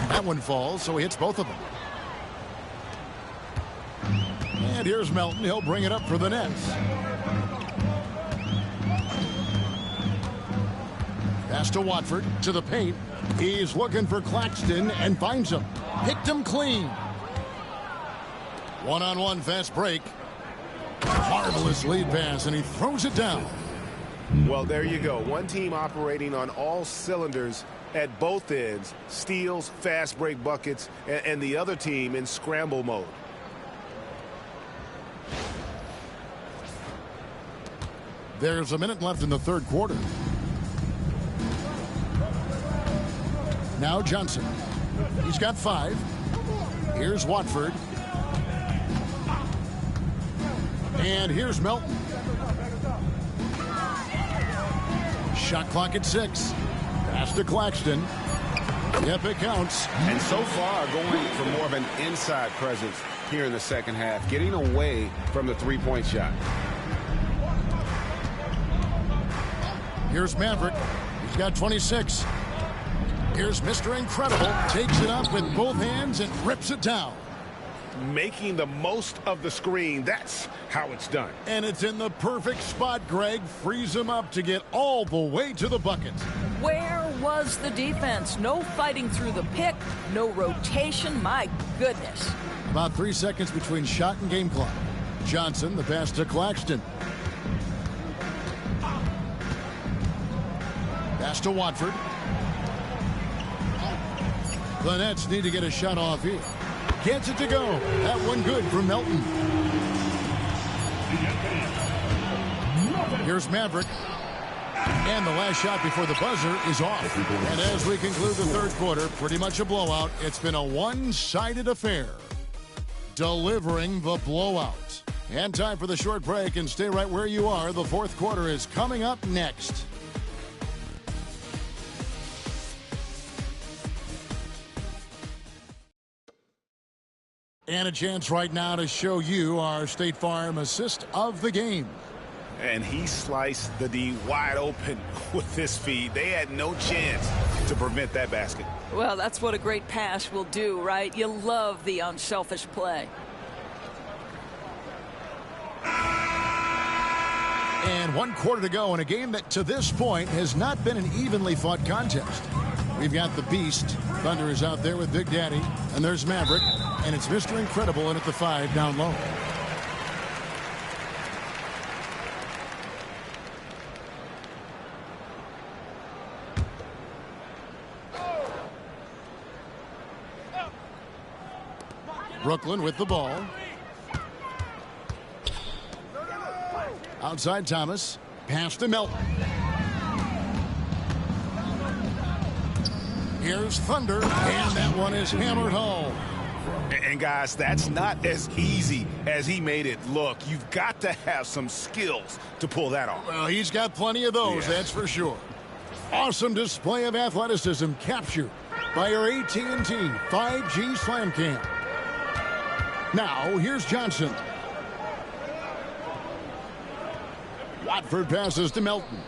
That one falls, so he hits both of them. And here's Melton. He'll bring it up for the Nets. Pass to Watford, to the paint. He's looking for Claxton and finds him. Picked him clean. One-on-one fast break. Marvelous lead pass, and he throws it down.
Well, there you go. One team operating on all cylinders at both ends. Steals, fast break buckets, and the other team in scramble mode.
There's a minute left in the third quarter. Now Johnson. He's got 5. Here's Watford. And here's Melton. Shot clock at 6. Pass to Claxton. Yep, it counts.
And so far, going for more of an inside presence here in the second half, getting away from the three-point shot.
Here's Maverick. He's got 26. Here's Mr. Incredible. Takes it up with both hands and rips it down.
Making the most of the screen. That's how it's done.
And it's in the perfect spot, Greg. Frees him up to get all the way to the bucket.
Where was the defense? No fighting through the pick, no rotation. My goodness.
About 3 seconds between shot and game clock. Johnson, the pass to Claxton. Pass to Watford. The Nets need to get a shot off here. Gets it to go. That one good for Melton. Here's Maverick. And the last shot before the buzzer is off. And as we conclude the third quarter, pretty much a blowout. It's been a one-sided affair. Delivering the blowout. And time for the short break, and stay right where you are. The fourth quarter is coming up next. And a chance right now to show you our State Farm assist of the game.
And he sliced the D wide open with this feed. They had no chance to prevent that basket.
Well, that's what a great pass will do, right? You love the unselfish play.
And 1 quarter to go in a game that to this point has not been an evenly fought contest. We've got the Beast. Thunder is out there with Big Daddy. And there's Maverick. And it's Mr. Incredible in at the 5 down low. Brooklyn with the ball. Outside Thomas. Pass to Melton. Here's Thunder. And that one is hammered home.
And guys, that's not as easy as he made it look. You've got to have some skills to pull that off.
Well, he's got plenty of those, that's for sure. Awesome display of athleticism captured by our AT&T 5G Slam Cam. Now, here's Johnson. Watford passes to Melton.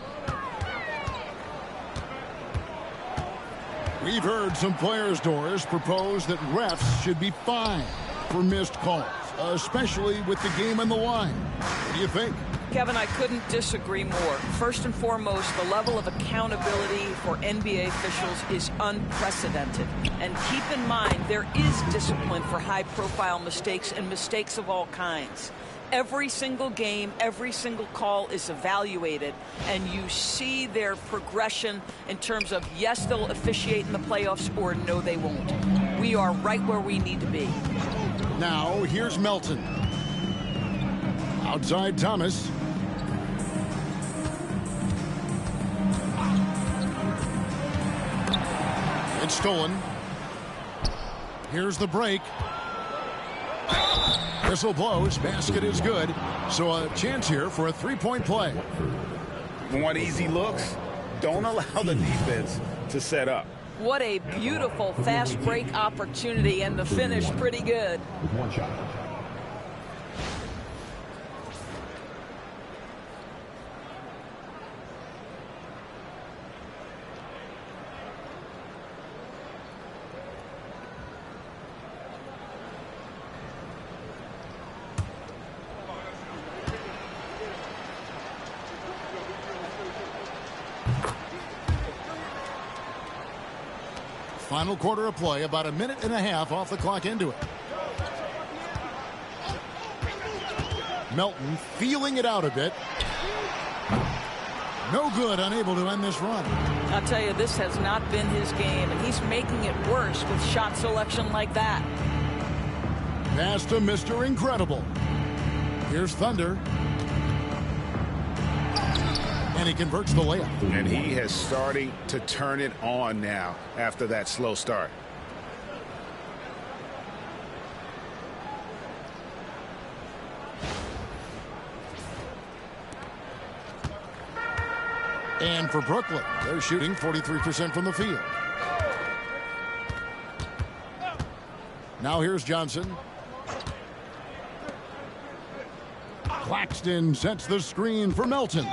We've heard some players, Doris, propose that refs should be fined for missed calls, especially with the game on the line. What do you think?
Kevin, I couldn't disagree more. First and foremost, the level of accountability for NBA officials is unprecedented. And keep in mind, there is discipline for high-profile mistakes and mistakes of all kinds. Every single game, every single call is evaluated, and you see their progression in terms of, yes, they'll officiate in the playoffs, or no, they won't. We are right where we need to be.
Now, here's Melton. Outside Thomas. It's stolen. Here's the break. Whistle blows. Basket is good. So a chance here for a three-point play.
Want easy looks? Don't allow the defense to set up.
What a beautiful fast break opportunity, and the finish pretty good.
With one shot.
Final quarter of play, about a minute and a half off the clock into it. Melton feeling it out a bit. No good, unable to end this run.
I'll tell you, this has not been his game, and he's making it worse with shot selection like that.
Pass to Mr. Incredible. Here's Thunder. And he converts the layup.
And he has starting to turn it on now after that slow start.
And for Brooklyn, they're shooting 43% from the field. Now here's Johnson. Claxton sets the screen for Melton.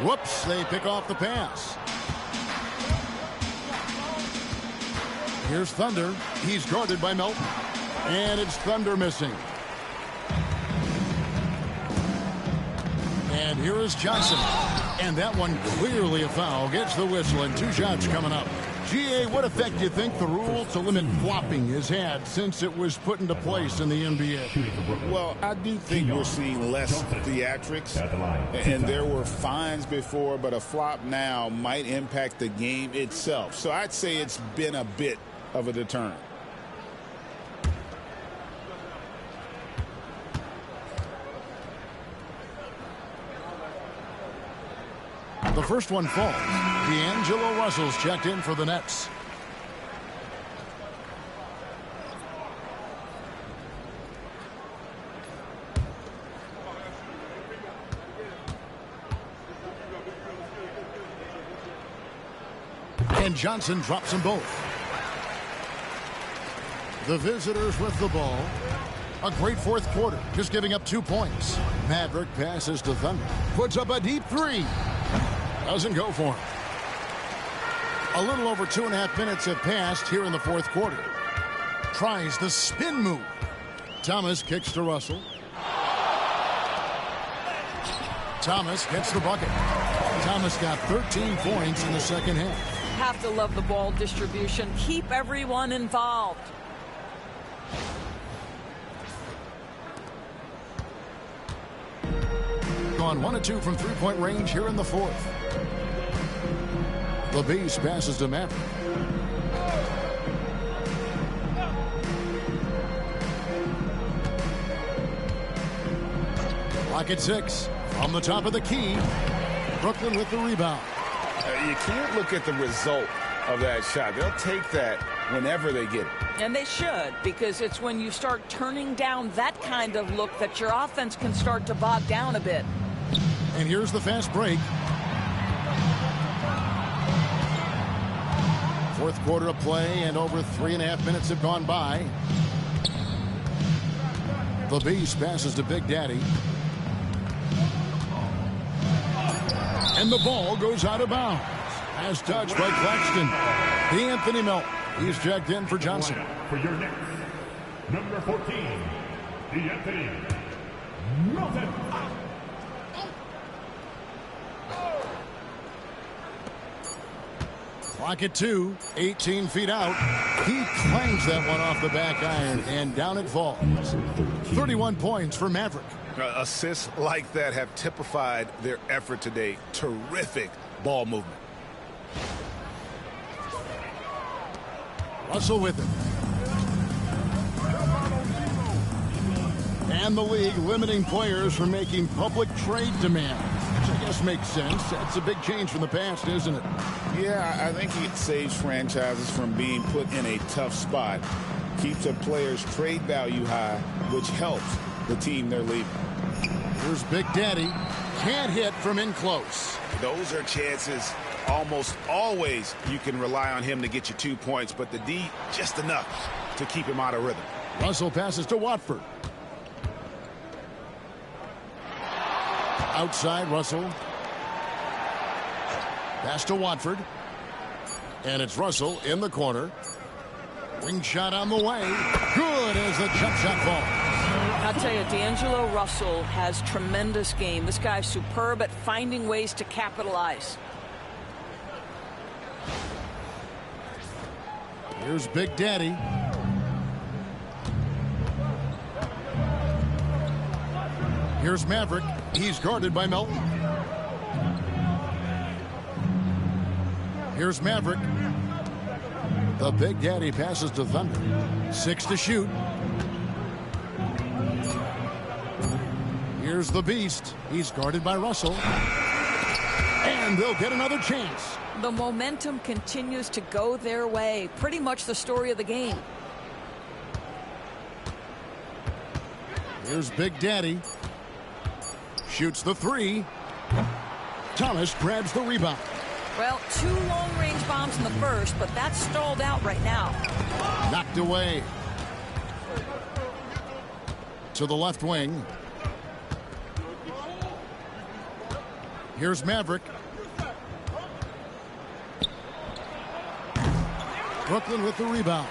Whoops, they pick off the pass. Here's Thunder. He's guarded by Melton. And it's Thunder missing. And here is Johnson. And that one clearly a foul. Gets the whistle, and 2 shots coming up. GA, what effect do you think the rule to limit flopping has had since it was put into place in the NBA?
Well, I do think we're seeing less theatrics, and there were fines before, but a flop now might impact the game itself. So I'd say it's been a bit of a deterrent.
The first one falls. D'Angelo Russell's checked in for the Nets. And Johnson drops them both. The visitors with the ball. A great fourth quarter, just giving up 2 points. Maverick passes to Thunder. Puts up a deep three. Doesn't go for him. A little over 2.5 minutes have passed here in the fourth quarter. Tries the spin move. Thomas kicks to Russell. Thomas gets the bucket. Thomas got 13 points in the second half.
Have to love the ball distribution. Keep everyone involved.
Gone 1 of 2 from three-point range here in the fourth. The Beast passes to Maverick. Clock at 6. From the top of the key. Brooklyn with the rebound.
You can't look at the result of that shot. They'll take that whenever they get it.
And they should, because it's when you start turning down that kind of look that your offense can start to bog down a bit.
And here's the fast break. Fourth quarter of play, and over 3.5 minutes have gone by. The Beast passes to Big Daddy. And the ball goes out of bounds. As touched by Claxton. D'Anthony Melton. He's checked in for Johnson.
For your next, number 14, D'Anthony Melton.
Clock at 2, 18 feet out. He clangs that one off the back iron, and down it falls. 31 points for Maverick.
Assists like that have typified their effort today. Terrific ball movement.
Russell with it. And the league limiting players from making public trade demands, which I guess makes sense. That's a big change from the past, isn't it?
Yeah, I think it saves franchises from being put in a tough spot. Keeps a player's trade value high, which helps the team they're leaving.
Here's Big Daddy. Can't hit from in close.
Those are chances almost always you can rely on him to get you 2 points, but the D just enough to keep him out of rhythm.
Russell passes to Watford. Outside Russell. Pass to Watford. And it's Russell in the corner. Wing shot on the way. Good as the jump shot falls.
I'll tell you, D'Angelo Russell has tremendous game. This guy's superb at finding ways to capitalize.
Here's Big Daddy. Here's Maverick. He's guarded by Melton. Here's Maverick. The Big Daddy passes to Thunder. 6 to shoot. Here's the Beast. He's guarded by Russell. And they'll get another chance.
The momentum continues to go their way. Pretty much the story of the game.
Here's Big Daddy. Shoots the three. Thomas grabs the rebound.
Well, 2 long-range bombs in the first, but that's stalled out right now.
Knocked away. To the left wing. Here's Maverick. Brooklyn with the rebound.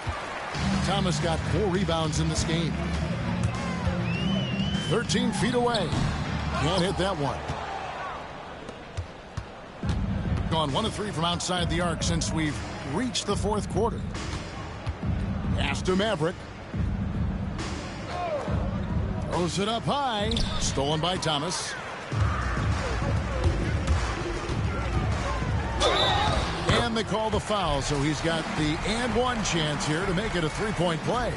Thomas got 4 rebounds in this game. 13 feet away. Can't hit that one. Gone 1 of 3 from outside the arc since we've reach the fourth quarter. Pass to Maverick. Throws it up high. Stolen by Thomas. And they call the foul, so he's got the and one chance here to make it a three-point play.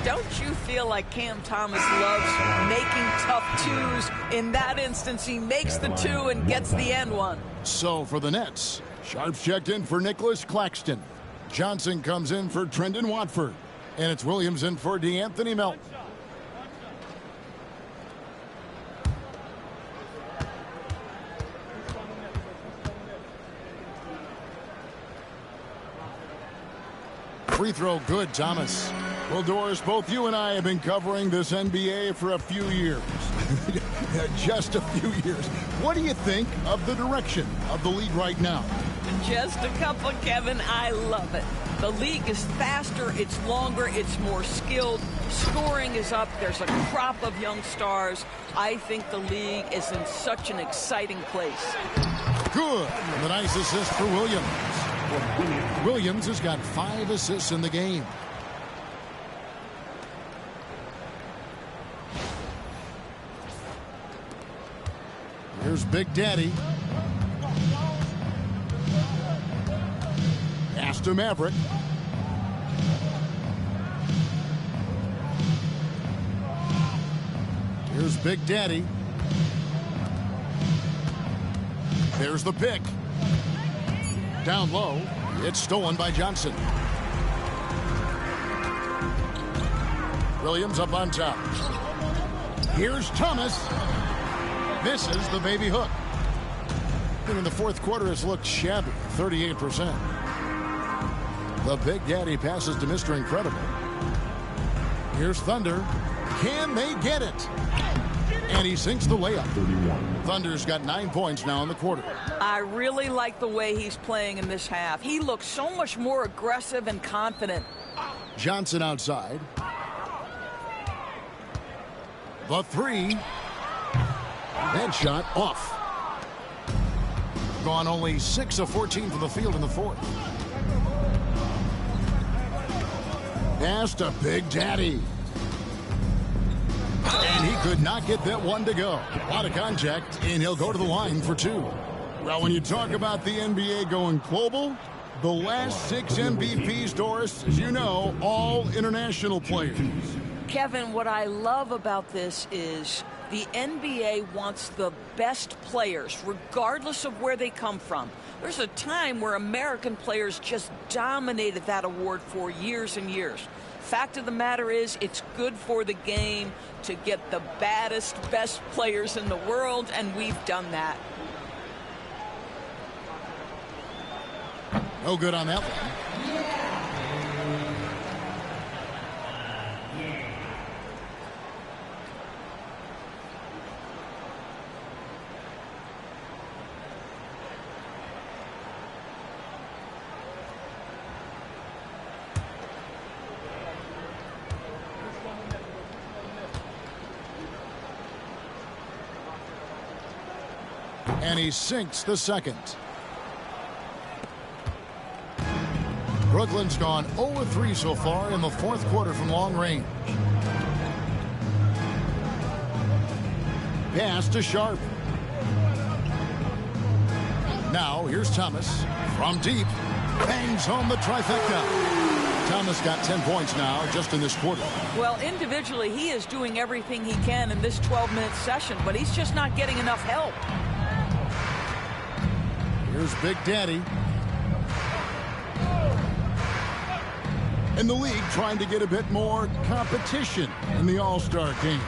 Don't you feel like Cam Thomas loves making tough twos? In that instance, he makes the two and gets the and one.
So for the Nets, Sharps checked in for Nicholas Claxton. Johnson comes in for Trendon Watford. And it's Williams in for DeAnthony Melton. Free throw good, Thomas. Well, Doris, both you and I have been covering this NBA for a few years. Just a few years. What do you think of the direction of the league right now?
Just a couple, Kevin. I love it. The league is faster, it's longer, it's more skilled. Scoring is up. There's a crop of young stars. I think the league is in such an exciting place.
Good. And a nice assist for Williams. Williams has got 5 assists in the game. Here's Big Daddy. Pass to Maverick. Here's Big Daddy. There's the pick. Down low. It's stolen by Johnson. Williams up on top. Here's Thomas. Misses the baby hook. And in the fourth quarter, it's looked shabby. 38%. The Big Daddy passes to Mr. Incredible. Here's Thunder. Can they get it? And he sinks the layup. Thunder's got 9 points now in the quarter.
I really like the way he's playing in this half. He looks so much more aggressive and confident.
Johnson outside. The three. That shot off. Gone only 6 of 14 from the field in the fourth. Pass to Big Daddy. And he could not get that one to go. A lot of contact, and he'll go to the line for 2. Well, when you talk about the NBA going global, the last 6 MVPs, Doris, as you know, all international players.
Kevin, what I love about this is the NBA wants the best players, regardless of where they come from. There's a time where American players just dominated that award for years and years. Fact of the matter is, it's good for the game to get the baddest, best players in the world, and we've done that.
No good on that one. And he sinks the second. Brooklyn's gone 0-3 so far in the fourth quarter from long range. Pass to Sharp. Now here's Thomas from deep. Bangs home the trifecta. Thomas got 10 points now just in this quarter.
Well, individually, he is doing everything he can in this 12-minute session, but he's just not getting enough help.
Here's Big Daddy. And the league trying to get a bit more competition in the All-Star game.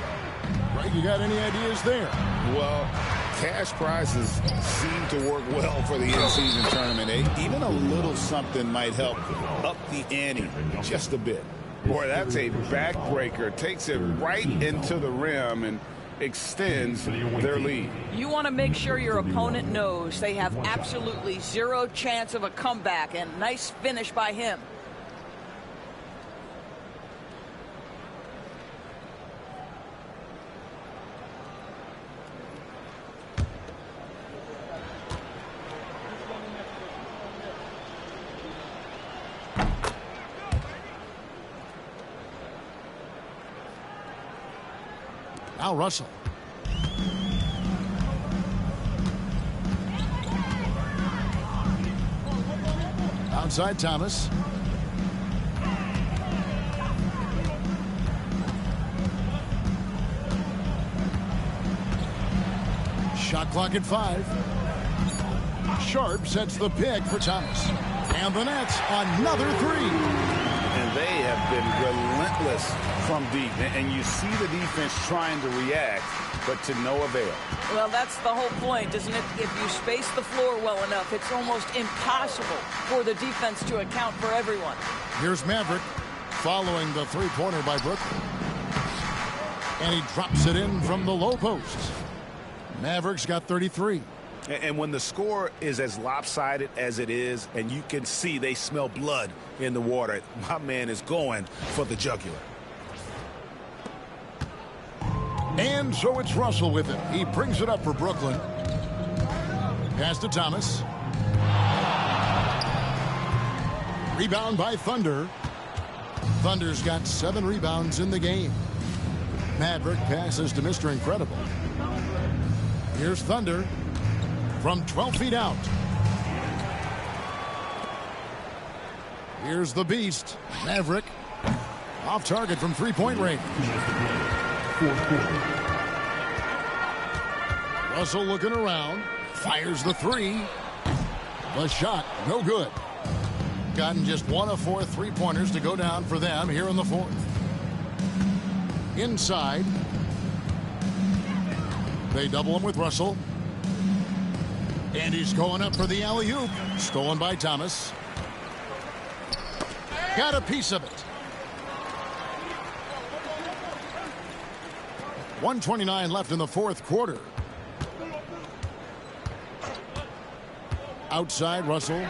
Right, you got any ideas there?
Well, cash prizes seem to work well for the in-season tournament. Even a little something might help up the ante just a bit. Boy, that's a backbreaker. Takes it right into the rim and extends their lead.
You want to make sure your opponent knows they have absolutely zero chance of a comeback, and nice finish by him.
Now Russell. Outside Thomas. Shot clock at 5. Sharp sets the pick for Thomas. And the Nets, another 3.
And they have been relentless from deep. And you see the defense trying to react, but to no avail.
Well, that's the whole point, isn't it? If you space the floor well enough, it's almost impossible for the defense to account for everyone.
Here's Maverick following the three-pointer by Brooklyn. And he drops it in from the low post. Mavericks got 33.
And when the score is as lopsided as it is, and you can see they smell blood in the water, my man is going for the jugular.
And so it's Russell with it. He brings it up for Brooklyn. Pass to Thomas. Rebound by Thunder. Thunder's got 7 rebounds in the game. Maverick passes to Mr. Incredible. Here's Thunder from 12 feet out. Here's the Beast, Maverick. Off target from three-point range. Russell looking around. Fires the 3. The shot, no good. Gotten just 1 of 4 three-pointers to go down for them here in the 4th. Inside. They double him with Russell. And he's going up for the alley-oop. Stolen by Thomas. Got a piece of it. 1:29 left in the 4th quarter. Outside, Russell.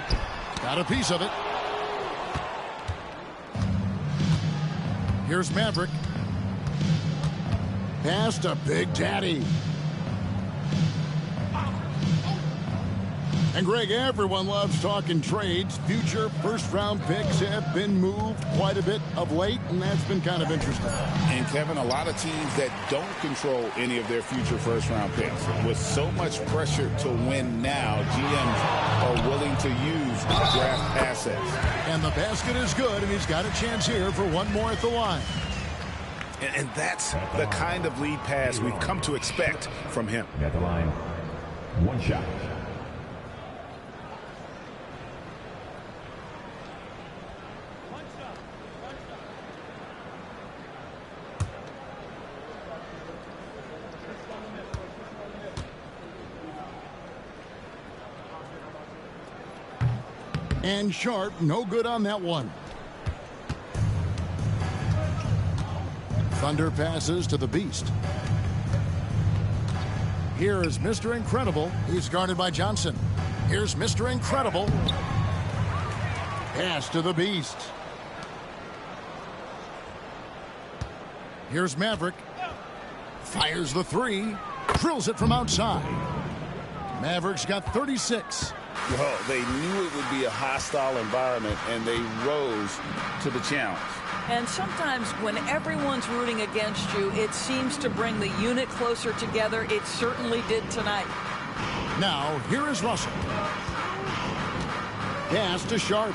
Got a piece of it. Here's Maverick. Pass to Big Daddy. And Greg, everyone loves talking trades. Future first-round picks have been moved quite a bit of late, and that's been kind of interesting.
And, Kevin, a lot of teams that don't control any of their future first-round picks. With so much pressure to win now, GMs are willing to use draft assets.
And the basket is good, and he's got a chance here for one more at the line.
And that's the kind of lead pass we've come to expect from him.
At the line, 1 shot.
And Sharp, no good on that one. Thunder passes to the Beast. Here is Mr. Incredible. He's guarded by Johnson. Here's Mr. Incredible. Pass to the Beast. Here's Maverick. Fires the 3. Drills it from outside. Mavericks got 36.
Well, they knew it would be a hostile environment, and they rose to the challenge.
And sometimes when everyone's rooting against you, it seems to bring the unit closer together. It certainly did tonight.
Now, here is Russell. Pass to Sharp.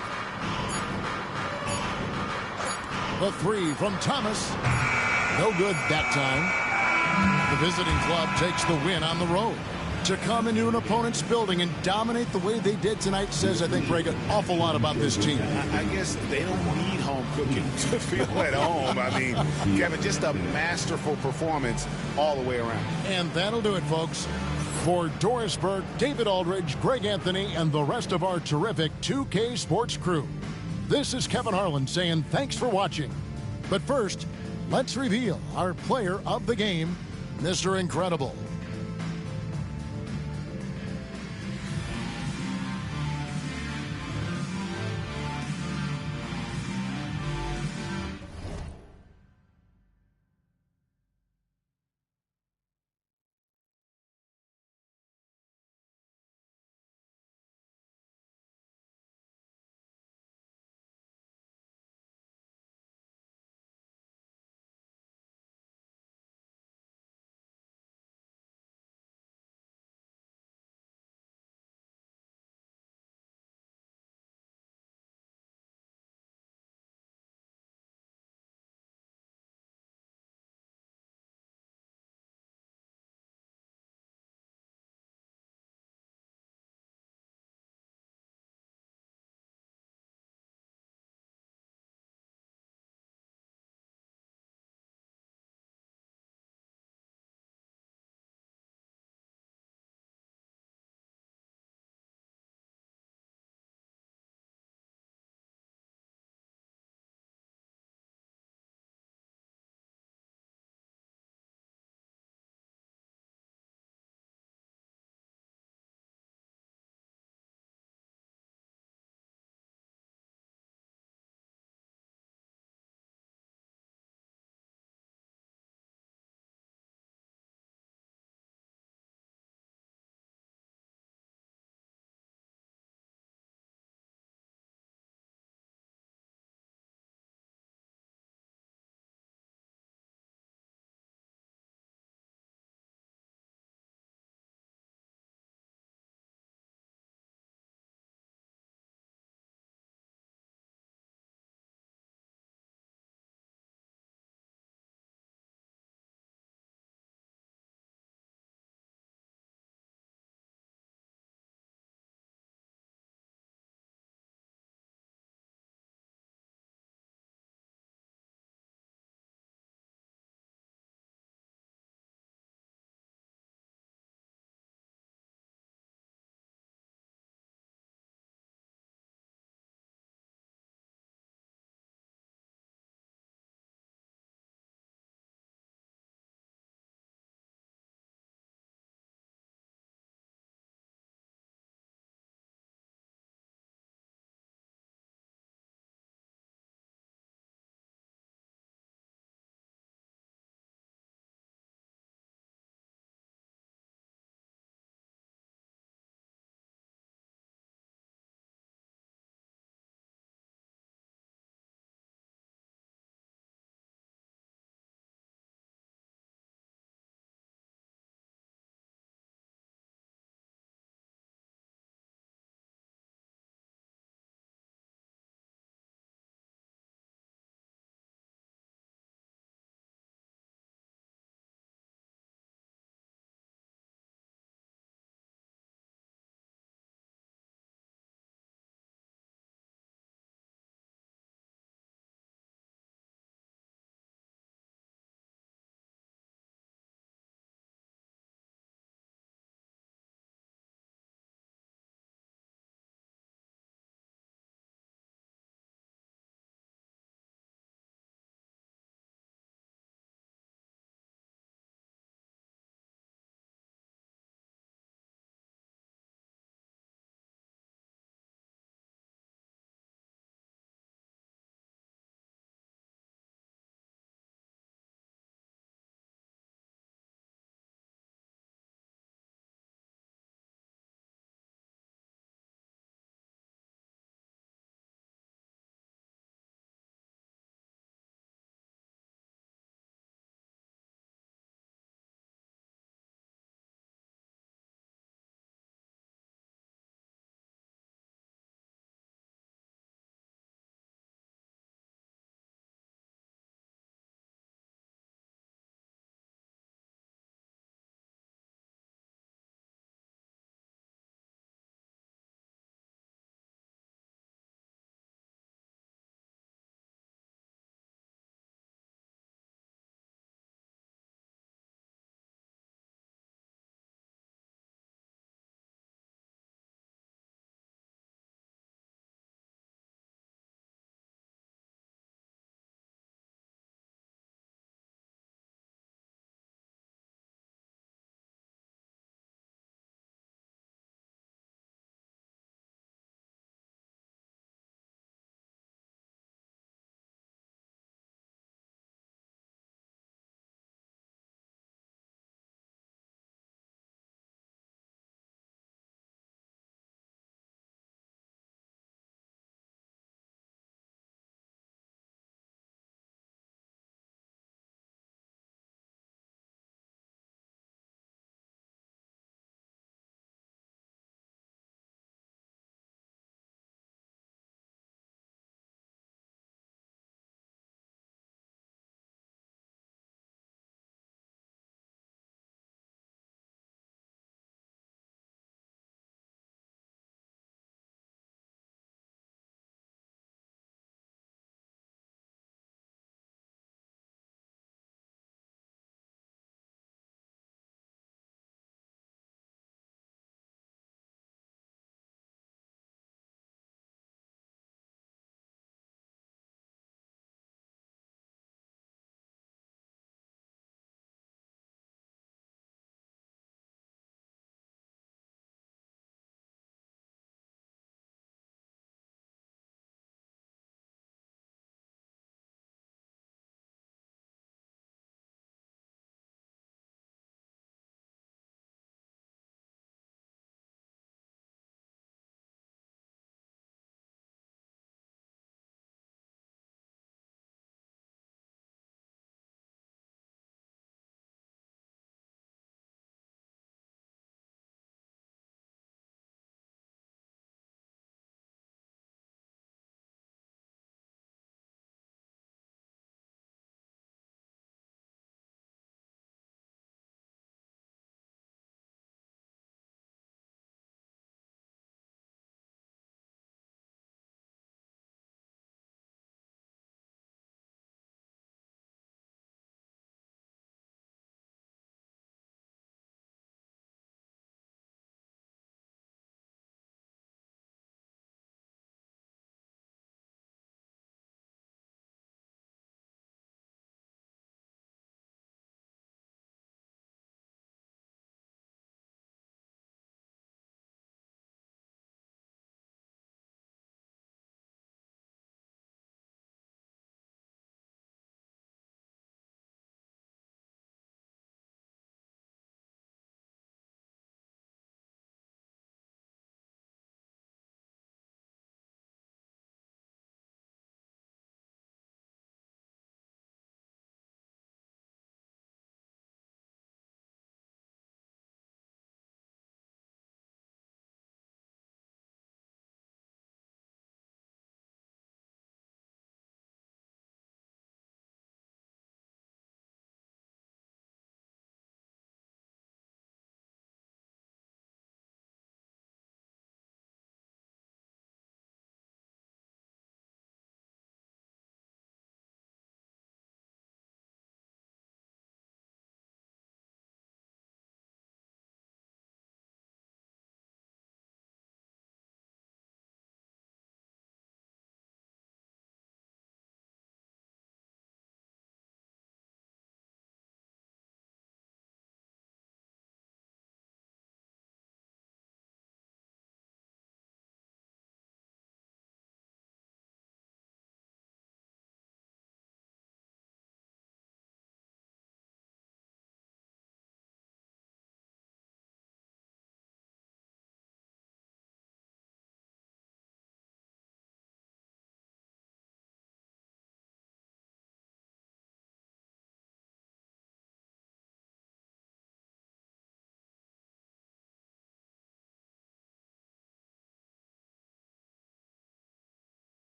The 3 from Thomas. No good that time. The visiting club takes the win on the road. To come into an opponent's building and dominate the way they did tonight says, I think, Greg, an awful lot about this team.
I guess they don't need home cooking to feel at home. I mean, Kevin, just a masterful performance all the way around.
And that'll do it, folks. For Doris Burke, David Aldridge, Greg Anthony, and the rest of our terrific 2K Sports crew, this is Kevin Harlan saying thanks for watching. But first, let's reveal our player of the game, Mr. Incredible.